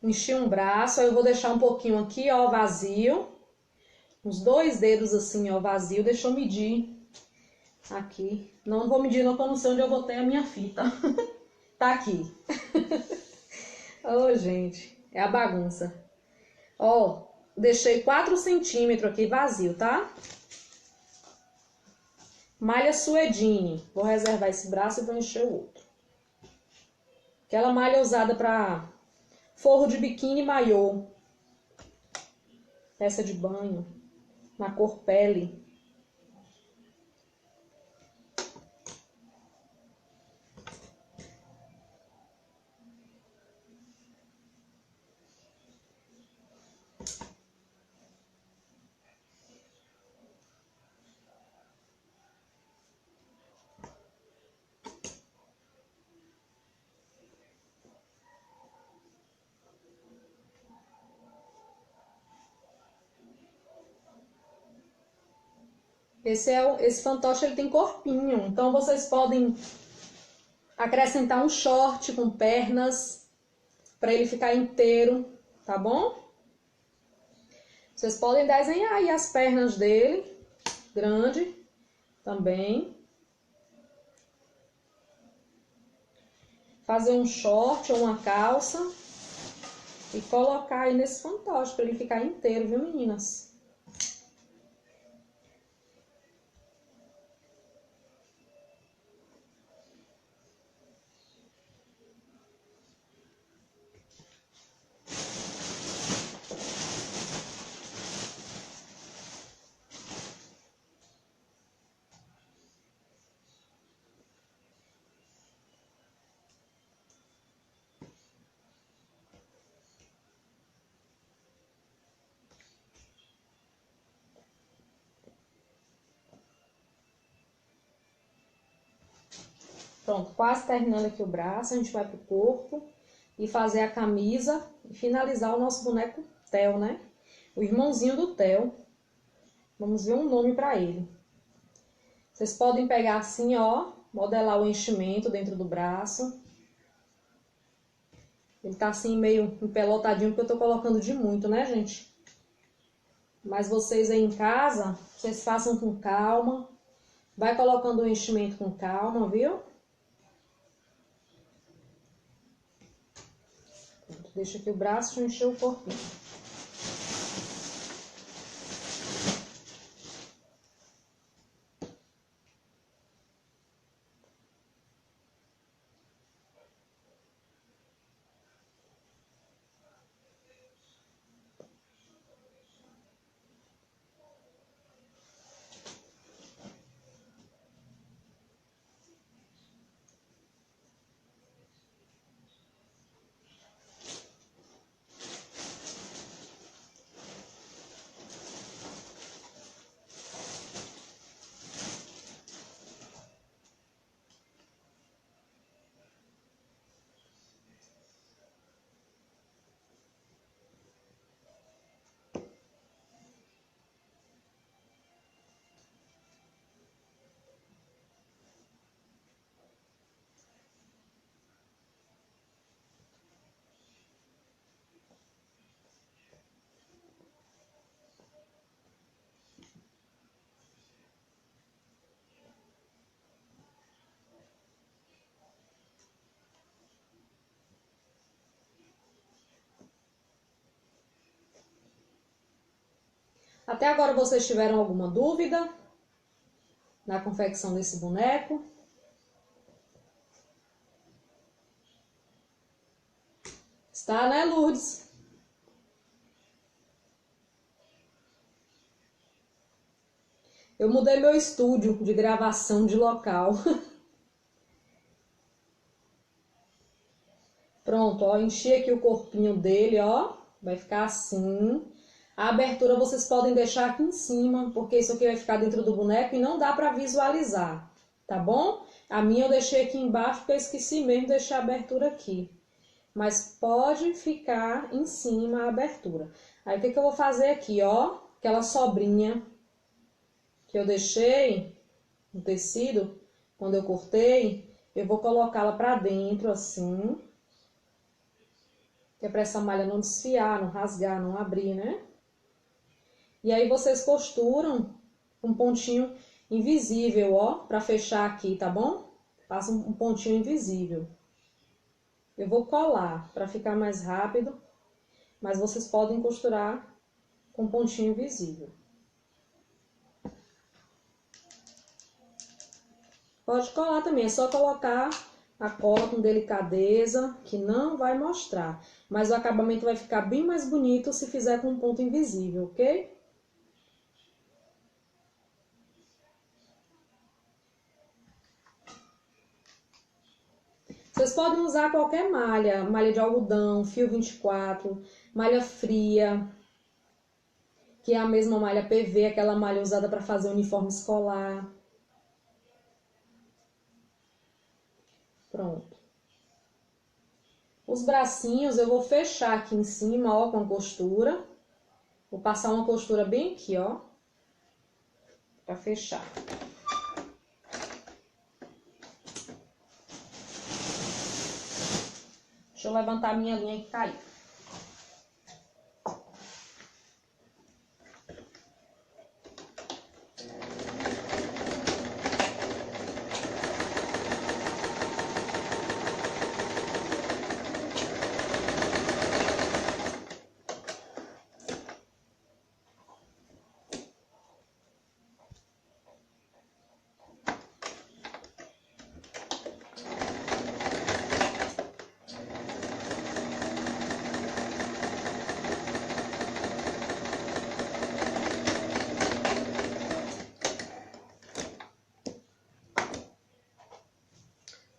Enchi um braço, aí eu vou deixar um pouquinho aqui, ó, vazio. Uns 2 dedos assim, ó, vazio. Deixa eu medir aqui. Não vou medir não, porque eu não sei onde eu botei a minha fita. Tá aqui. Ô, gente, é a bagunça. Ó, deixei 4 centímetros aqui vazio, tá? Malha suedine. Vou reservar esse braço e vou encher o outro. Aquela malha usada para forro de biquíni e maiô. Peça de banho. Na cor pele. Esse fantoche ele tem corpinho, então vocês podem acrescentar um short com pernas para ele ficar inteiro, tá bom? Vocês podem desenhar aí as pernas dele, grande também. Fazer um short ou uma calça e colocar aí nesse fantoche para ele ficar inteiro, viu, meninas? Pronto, quase terminando aqui o braço, a gente vai pro corpo e fazer a camisa e finalizar o nosso boneco Theo, né? O irmãozinho do Theo. Vamos ver um nome para ele. Vocês podem pegar assim, ó, modelar o enchimento dentro do braço. Ele tá assim meio empelotadinho porque eu tô colocando de muito, né, gente? Mas vocês aí em casa, vocês façam com calma. Vai colocando o enchimento com calma, viu? Deixa aqui o braço e encher o corpinho. Até agora vocês tiveram alguma dúvida na confecção desse boneco? Está, né, Lourdes? Eu mudei meu estúdio de gravação de local. Pronto, ó, enchi aqui o corpinho dele, ó. Vai ficar assim. A abertura vocês podem deixar aqui em cima, porque isso aqui vai ficar dentro do boneco e não dá pra visualizar, tá bom? A minha eu deixei aqui embaixo porque eu esqueci mesmo de deixar a abertura aqui. Mas pode ficar em cima a abertura. Aí o que eu vou fazer aqui, ó? Aquela sobrinha que eu deixei no tecido, quando eu cortei, eu vou colocá-la pra dentro assim. Que é pra essa malha não desfiar, não rasgar, não abrir, né? E aí vocês costuram um pontinho invisível, ó, pra fechar aqui, tá bom? Passa um pontinho invisível. Eu vou colar pra ficar mais rápido, mas vocês podem costurar com pontinho invisível. Pode colar também, é só colocar a cola com delicadeza, que não vai mostrar. Mas o acabamento vai ficar bem mais bonito se fizer com um ponto invisível, ok? Vocês podem usar qualquer malha, malha de algodão, fio 24, malha fria, que é a mesma malha PV, aquela malha usada para fazer uniforme escolar. Pronto. Os bracinhos eu vou fechar aqui em cima, ó, com a costura. Vou passar uma costura bem aqui, ó, para fechar. Deixa eu levantar a minha linha que caiu.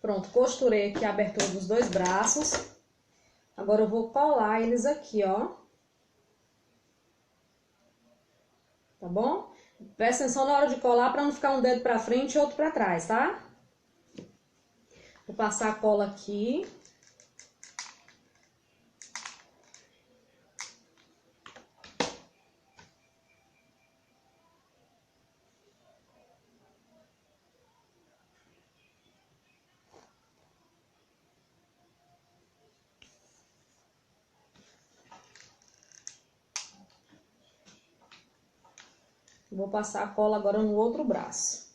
Pronto, costurei aqui a abertura dos dois braços. Agora eu vou colar eles aqui, ó. Tá bom? Presta atenção na hora de colar para não ficar um dedo pra frente e outro pra trás, tá? Vou passar a cola aqui. Vou passar a cola agora no outro braço.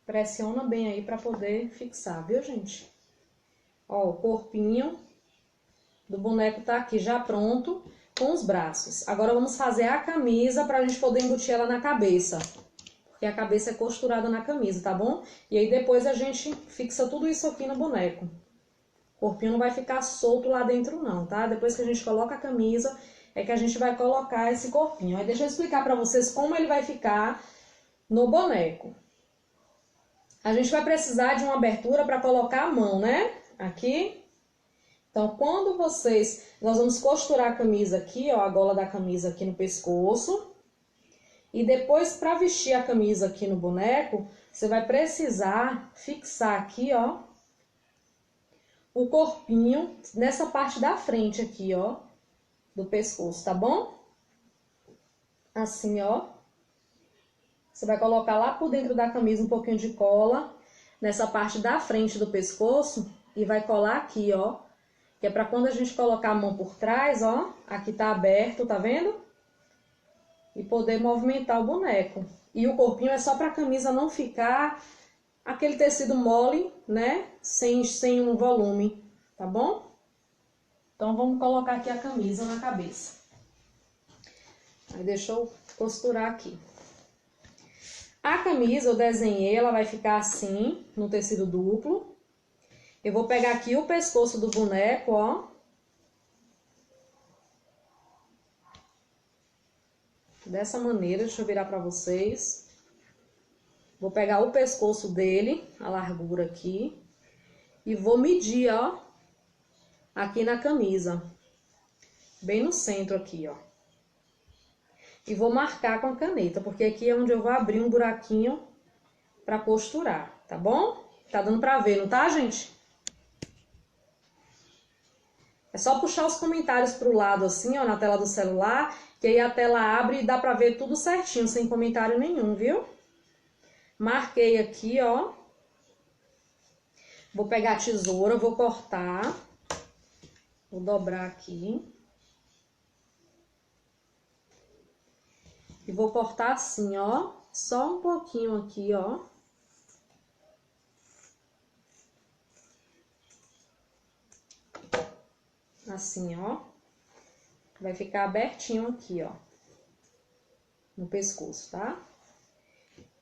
Pressiona bem aí para poder fixar, viu, gente? Ó, o corpinho do boneco tá aqui já pronto com os braços. Agora vamos fazer a camisa pra gente poder embutir ela na cabeça. Porque a cabeça é costurada na camisa, tá bom? E aí depois a gente fixa tudo isso aqui no boneco. O corpinho não vai ficar solto lá dentro não, tá? Depois que a gente coloca a camisa, é que a gente vai colocar esse corpinho. Aí deixa eu explicar pra vocês como ele vai ficar no boneco. A gente vai precisar de uma abertura pra colocar a mão, né? Aqui. Então, quando nós vamos costurar a camisa aqui, ó, a gola da camisa aqui no pescoço. E depois, para vestir a camisa aqui no boneco, você vai precisar fixar aqui, ó, o corpinho nessa parte da frente aqui, ó, do pescoço, tá bom? Assim, ó. Você vai colocar lá por dentro da camisa um pouquinho de cola, nessa parte da frente do pescoço, e vai colar aqui, ó. Que é pra quando a gente colocar a mão por trás, ó, aqui tá aberto, tá vendo? E poder movimentar o boneco. E o corpinho é só pra camisa não ficar aquele tecido mole, né? Sem um volume, tá bom? Então vamos colocar aqui a camisa na cabeça. Aí deixa eu costurar aqui. A camisa eu desenhei, ela vai ficar assim, no tecido duplo. Eu vou pegar aqui o pescoço do boneco, ó. Dessa maneira, deixa eu virar pra vocês. Vou pegar o pescoço dele, a largura aqui. E vou medir, ó. Aqui na camisa. Bem no centro aqui, ó. E vou marcar com a caneta, porque aqui é onde eu vou abrir um buraquinho pra costurar, tá bom? Tá dando pra ver, não tá, gente? É só puxar os comentários pro lado assim, ó, na tela do celular, que aí a tela abre e dá pra ver tudo certinho, sem comentário nenhum, viu? Marquei aqui, ó. Vou pegar a tesoura, vou cortar. Vou dobrar aqui. E E vou cortar assim, ó, só um pouquinho aqui, ó. Assim, ó. Vai ficar abertinho aqui, ó. No pescoço, tá?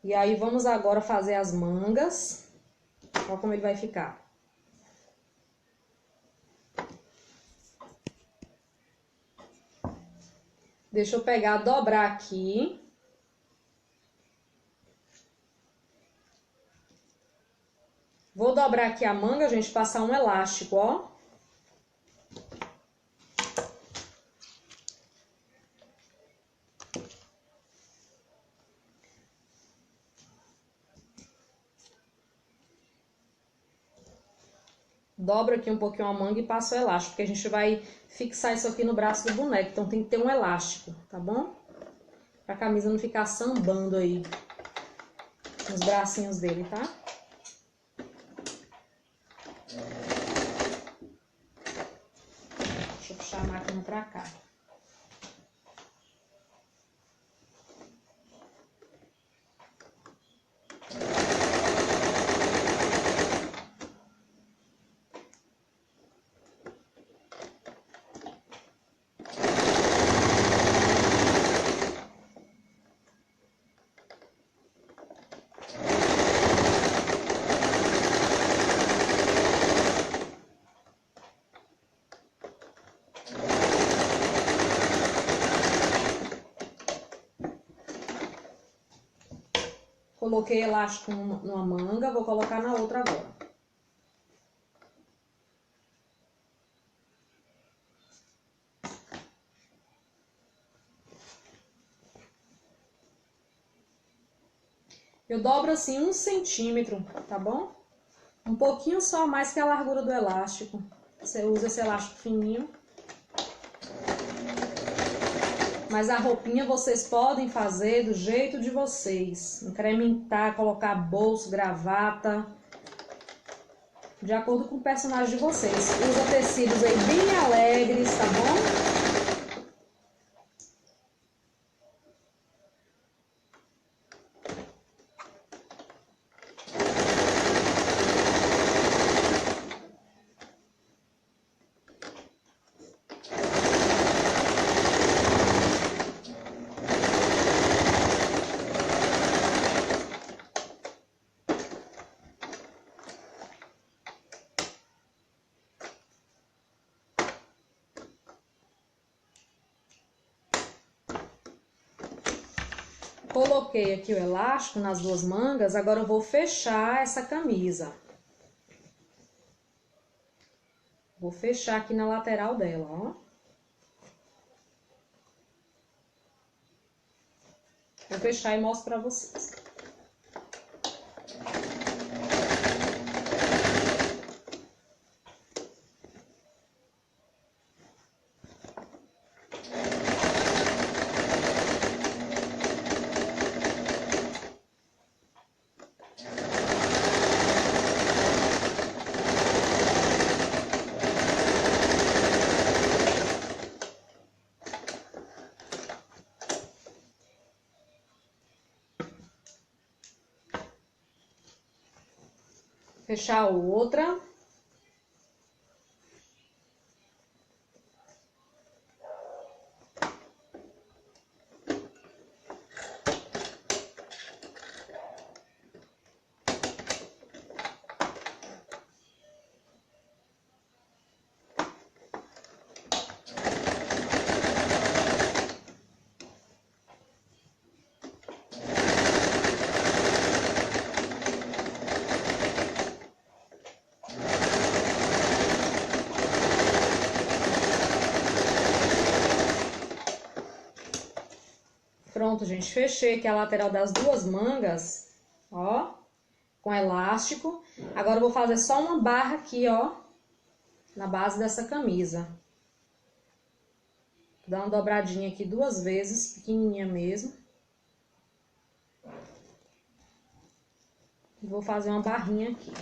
E aí, vamos agora fazer as mangas. Olha como ele vai ficar. Deixa eu pegar, dobrar aqui. Vou dobrar aqui a manga, gente, passar um elástico, ó. Dobra aqui um pouquinho a manga e passa o elástico, porque a gente vai fixar isso aqui no braço do boneco. Então tem que ter um elástico, tá bom? Pra camisa não ficar sambando aí nos bracinhos dele, tá? Deixa eu puxar a máquina pra cá. Coloquei elástico numa manga, vou colocar na outra agora. Eu dobro assim 1 centímetro, tá bom? Um pouquinho só mais que a largura do elástico. Você usa esse elástico fininho. Mas a roupinha vocês podem fazer do jeito de vocês. Incrementar, colocar bolso, gravata. De acordo com o personagem de vocês. Usa tecidos aí bem alegres, tá bom? Coloquei aqui o elástico nas duas mangas, agora eu vou fechar essa camisa. Vou fechar aqui na lateral dela, ó. Vou fechar e mostro pra vocês. Fechar a outra. Pronto, gente, fechei aqui a lateral das duas mangas, ó, com elástico. Agora eu vou fazer só uma barra aqui, ó, na base dessa camisa. Vou dar uma dobradinha aqui 2 vezes, pequenininha mesmo. E vou fazer uma barrinha aqui.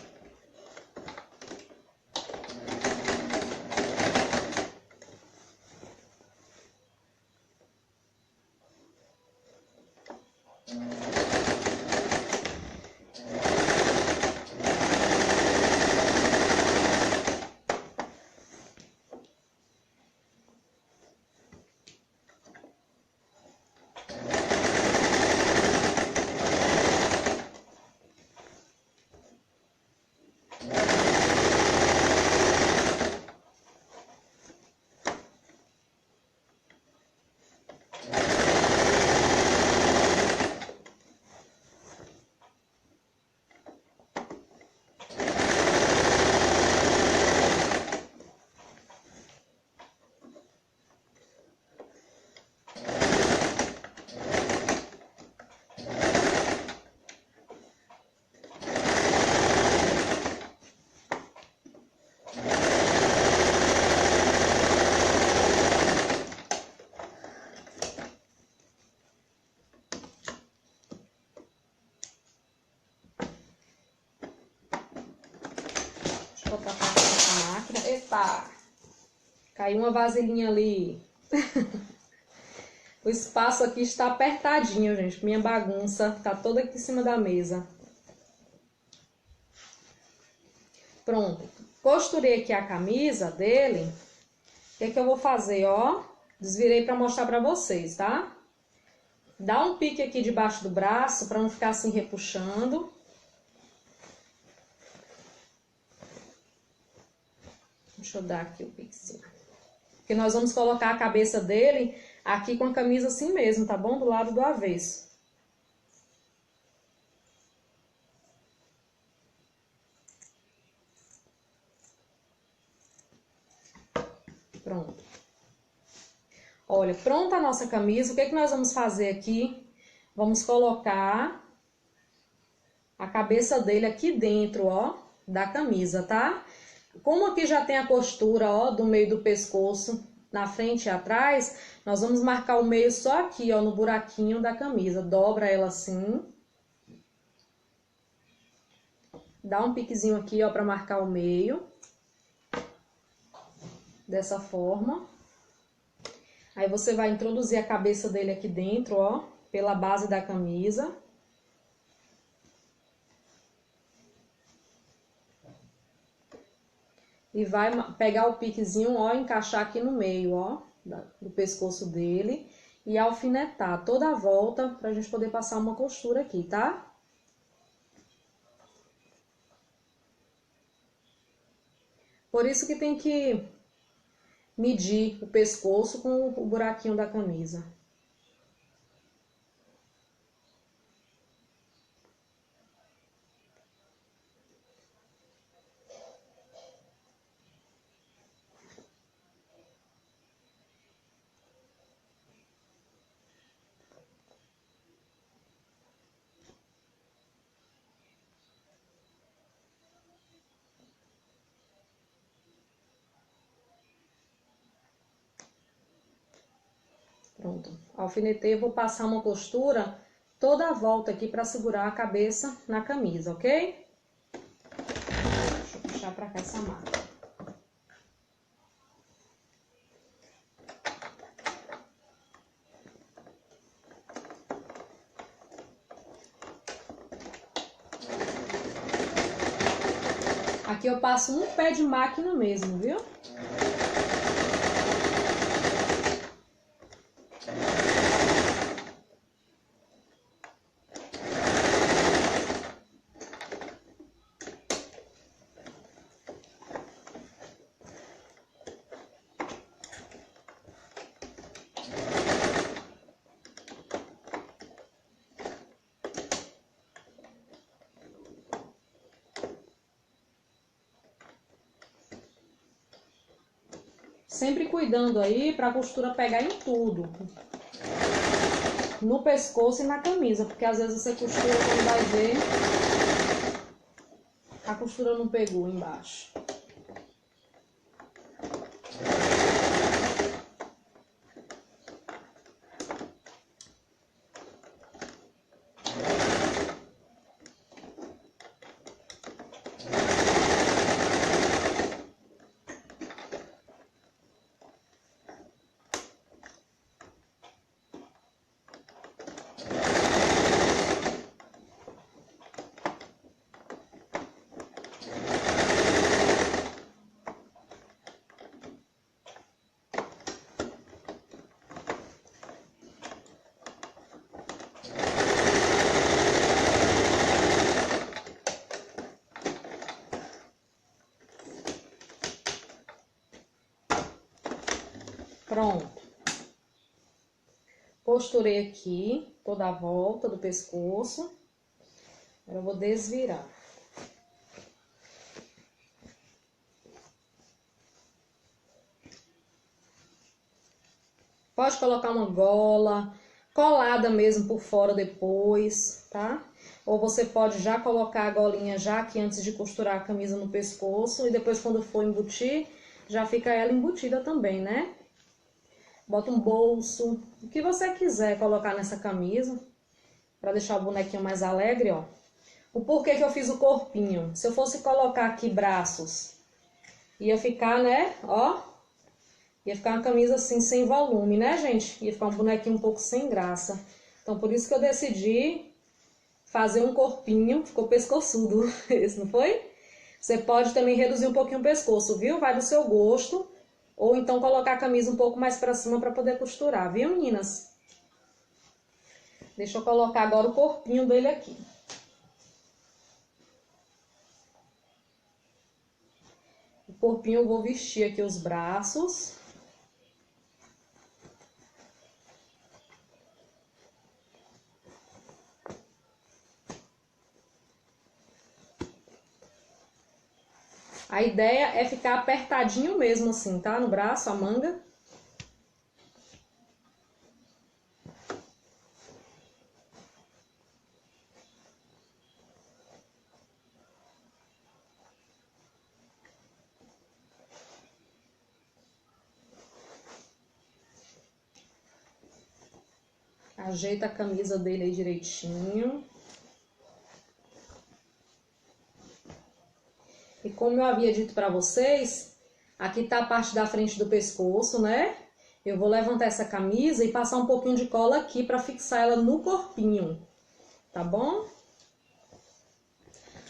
Vou botar aqui nessa máquina. Eita! Caiu uma vasilhinha ali. O espaço aqui está apertadinho, gente. Minha bagunça tá toda aqui em cima da mesa. Pronto. Costurei aqui a camisa dele. O que é que eu vou fazer, ó? Desvirei para mostrar para vocês, tá? Dá um pique aqui debaixo do braço para não ficar assim repuxando. Deixa eu dar aqui o piquezinho. Porque nós vamos colocar a cabeça dele aqui com a camisa assim mesmo, tá bom? Do lado do avesso. Pronto. Olha, pronta a nossa camisa. O que é que nós vamos fazer aqui? Vamos colocar a cabeça dele aqui dentro, ó, da camisa, tá? Como aqui já tem a costura, ó, do meio do pescoço, na frente e atrás, nós vamos marcar o meio só aqui, ó, no buraquinho da camisa. Dobra ela assim. Dá um piquezinho aqui, ó, pra marcar o meio. Dessa forma. Aí você vai introduzir a cabeça dele aqui dentro, ó, pela base da camisa. E vai pegar o piquezinho, ó, encaixar aqui no meio, ó, do pescoço dele. E alfinetar toda a volta pra gente poder passar uma costura aqui, tá? Por isso que tem que medir o pescoço com o buraquinho da camisa. Pronto, alfinetei, vou passar uma costura toda a volta aqui para segurar a cabeça na camisa, ok? Deixa eu puxar para cá essa máquina. Aqui eu passo um pé de máquina mesmo, viu? Sempre cuidando aí para a costura pegar em tudo. No pescoço e na camisa, porque às vezes você costura, quando vai ver, a costura não pegou embaixo. Pronto. Costurei aqui toda a volta do pescoço. Agora eu vou desvirar. Pode colocar uma gola colada mesmo por fora depois, tá? Ou você pode já colocar a golinha já aqui antes de costurar a camisa no pescoço e depois quando for embutir, já fica ela embutida também, né? Bota um bolso, o que você quiser colocar nessa camisa, para deixar o bonequinho mais alegre, ó. O porquê que eu fiz o corpinho? Se eu fosse colocar aqui braços Ia ficar, né, ó, ia ficar uma camisa assim, sem volume, né, gente? Ia ficar um bonequinho um pouco sem graça. Então, por isso que eu decidi fazer um corpinho, ficou pescoçudo esse, não foi? Você pode também reduzir um pouquinho o pescoço, viu? Vai do seu gosto. Ou então colocar a camisa um pouco mais pra cima pra poder costurar, viu, meninas? Deixa eu colocar agora o corpinho dele aqui. O corpinho eu vou vestir aqui os braços. A ideia é ficar apertadinho mesmo assim, tá? No braço, a manga. Ajeita a camisa dele aí direitinho. E como eu havia dito pra vocês, aqui tá a parte da frente do pescoço, né? Eu vou levantar essa camisa e passar um pouquinho de cola aqui pra fixar ela no corpinho, tá bom?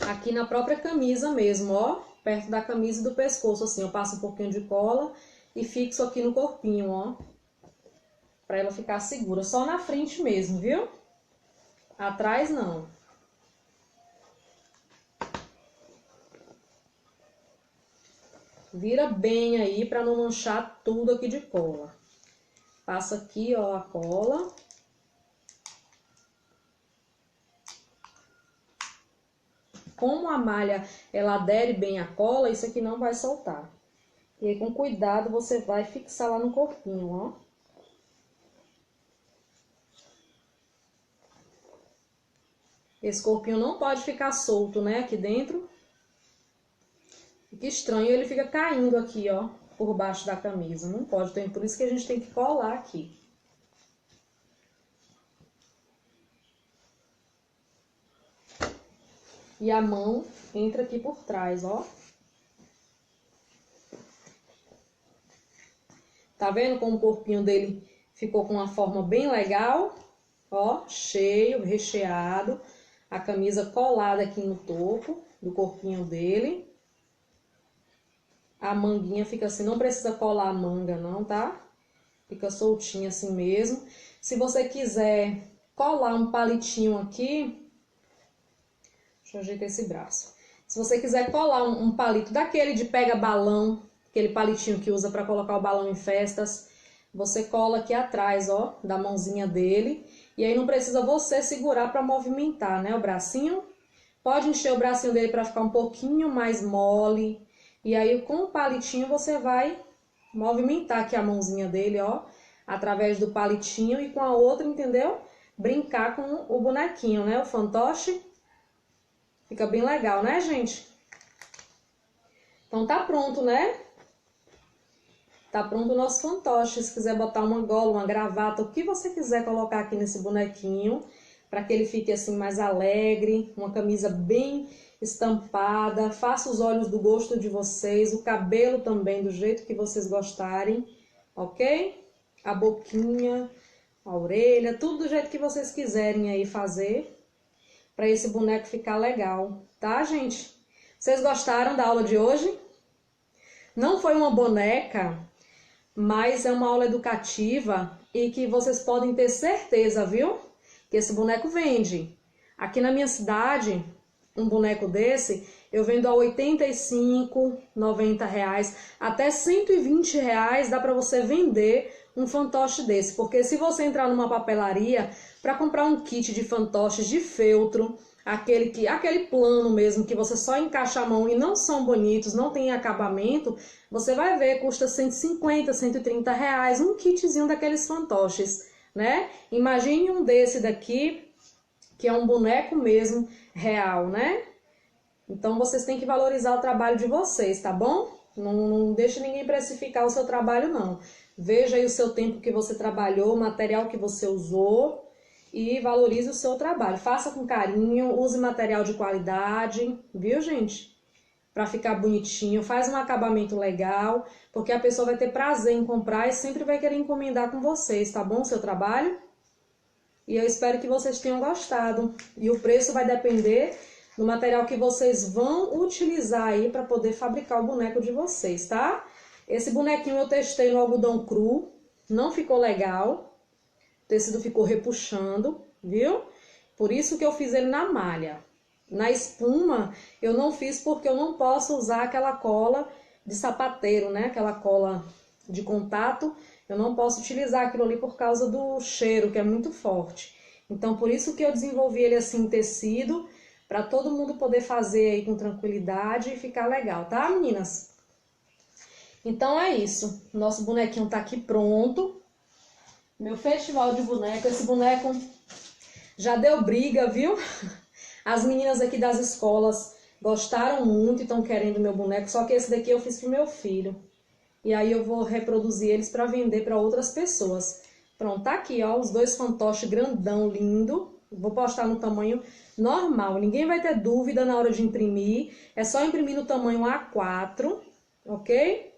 Aqui na própria camisa mesmo, ó, perto da camisa e do pescoço, assim, eu passo um pouquinho de cola e fixo aqui no corpinho, ó, pra ela ficar segura, só na frente mesmo, viu? Atrás não. Vira bem aí pra não manchar tudo aqui de cola. Passa aqui, ó, a cola. Como a malha, ela adere bem à cola, isso aqui não vai soltar. E aí, com cuidado, você vai fixar lá no corpinho, ó. Esse corpinho não pode ficar solto, né, aqui dentro. Fica estranho, ele fica caindo aqui, ó, por baixo da camisa. Não pode, então por isso que a gente tem que colar aqui. E a mão entra aqui por trás, ó. Tá vendo como o corpinho dele ficou com uma forma bem legal? Ó, cheio, recheado. A camisa colada aqui no topo do corpinho dele. A manguinha fica assim, não precisa colar a manga não, tá? Fica soltinha assim mesmo. Se você quiser colar um palitinho aqui... Deixa eu ajeitar esse braço. Se você quiser colar um palito daquele de pega-balão, aquele palitinho que usa para colocar o balão em festas, você cola aqui atrás, ó, da mãozinha dele. E aí não precisa você segurar para movimentar, né, o bracinho. Pode encher o bracinho dele para ficar um pouquinho mais mole. E aí com o palitinho você vai movimentar aqui a mãozinha dele, ó, através do palitinho e com a outra, entendeu? Brincar com o bonequinho, né, o fantoche. Fica bem legal, né, gente? Então tá pronto, né? Tá pronto o nosso fantoche. Se quiser botar uma gola, uma gravata, o que você quiser colocar aqui nesse bonequinho, para que ele fique assim mais alegre, uma camisa bem estampada. Faça os olhos do gosto de vocês, o cabelo também do jeito que vocês gostarem, ok? A boquinha, a orelha, tudo do jeito que vocês quiserem aí fazer, para esse boneco ficar legal, tá, gente? Vocês gostaram da aula de hoje? Não foi uma boneca, mas é uma aula educativa e que vocês podem ter certeza, viu? Que esse boneco vende. Aqui na minha cidade, um boneco desse, eu vendo a R$ 85, R$ 90, até R$ 120 dá para você vender um fantoche desse. Porque se você entrar numa papelaria para comprar um kit de fantoches de feltro, aquele plano mesmo que você só encaixa a mão e não são bonitos, não tem acabamento, você vai ver, custa R$ 150, R$ 130, um kitzinho daqueles fantoches, né? Imagine um desse daqui, que é um boneco mesmo real, né? Então vocês têm que valorizar o trabalho de vocês, tá bom? Não deixe ninguém precificar o seu trabalho, não. Veja aí o seu tempo que você trabalhou, o material que você usou e valorize o seu trabalho. Faça com carinho, use material de qualidade, viu, gente? para ficar bonitinho, faz um acabamento legal, porque a pessoa vai ter prazer em comprar e sempre vai querer encomendar com vocês, tá bom? O seu trabalho? E eu espero que vocês tenham gostado. E o preço vai depender do material que vocês vão utilizar aí para poder fabricar o boneco de vocês, tá? Esse bonequinho eu testei no algodão cru, não ficou legal. O tecido ficou repuxando, viu? Por isso que eu fiz ele na malha. Na espuma eu não fiz porque eu não posso usar aquela cola de sapateiro, né? Aquela cola de contato. Eu não posso utilizar aquilo ali por causa do cheiro, que é muito forte. Então, por isso que eu desenvolvi ele assim em tecido, para todo mundo poder fazer aí com tranquilidade e ficar legal, tá, meninas? Então é isso. Nosso bonequinho tá aqui pronto. Meu festival de boneco. Esse boneco já deu briga, viu? As meninas aqui das escolas gostaram muito e estão querendo meu boneco. Só que esse daqui eu fiz pro meu filho. E aí eu vou reproduzir eles para vender para outras pessoas. Pronto, tá aqui, ó, os dois fantoches grandão, lindo. Vou postar no tamanho normal. Ninguém vai ter dúvida na hora de imprimir. É só imprimir no tamanho A4, ok?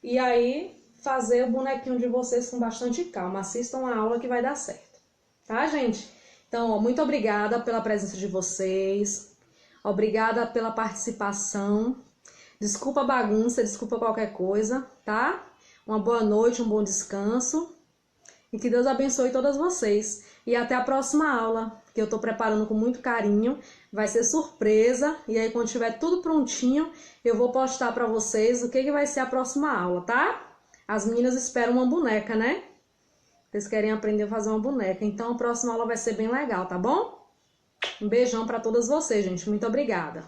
E aí fazer o bonequinho de vocês com bastante calma. Assistam a aula que vai dar certo. Tá, gente? Então, ó, muito obrigada pela presença de vocês. Obrigada pela participação. Desculpa a bagunça, desculpa qualquer coisa, tá? Uma boa noite, um bom descanso. E que Deus abençoe todas vocês. E até a próxima aula, que eu tô preparando com muito carinho. Vai ser surpresa. E aí, quando tiver tudo prontinho, eu vou postar pra vocês o que vai ser a próxima aula, tá? As meninas esperam uma boneca, né? Vocês querem aprender a fazer uma boneca. Então, a próxima aula vai ser bem legal, tá bom? Um beijão pra todas vocês, gente. Muito obrigada.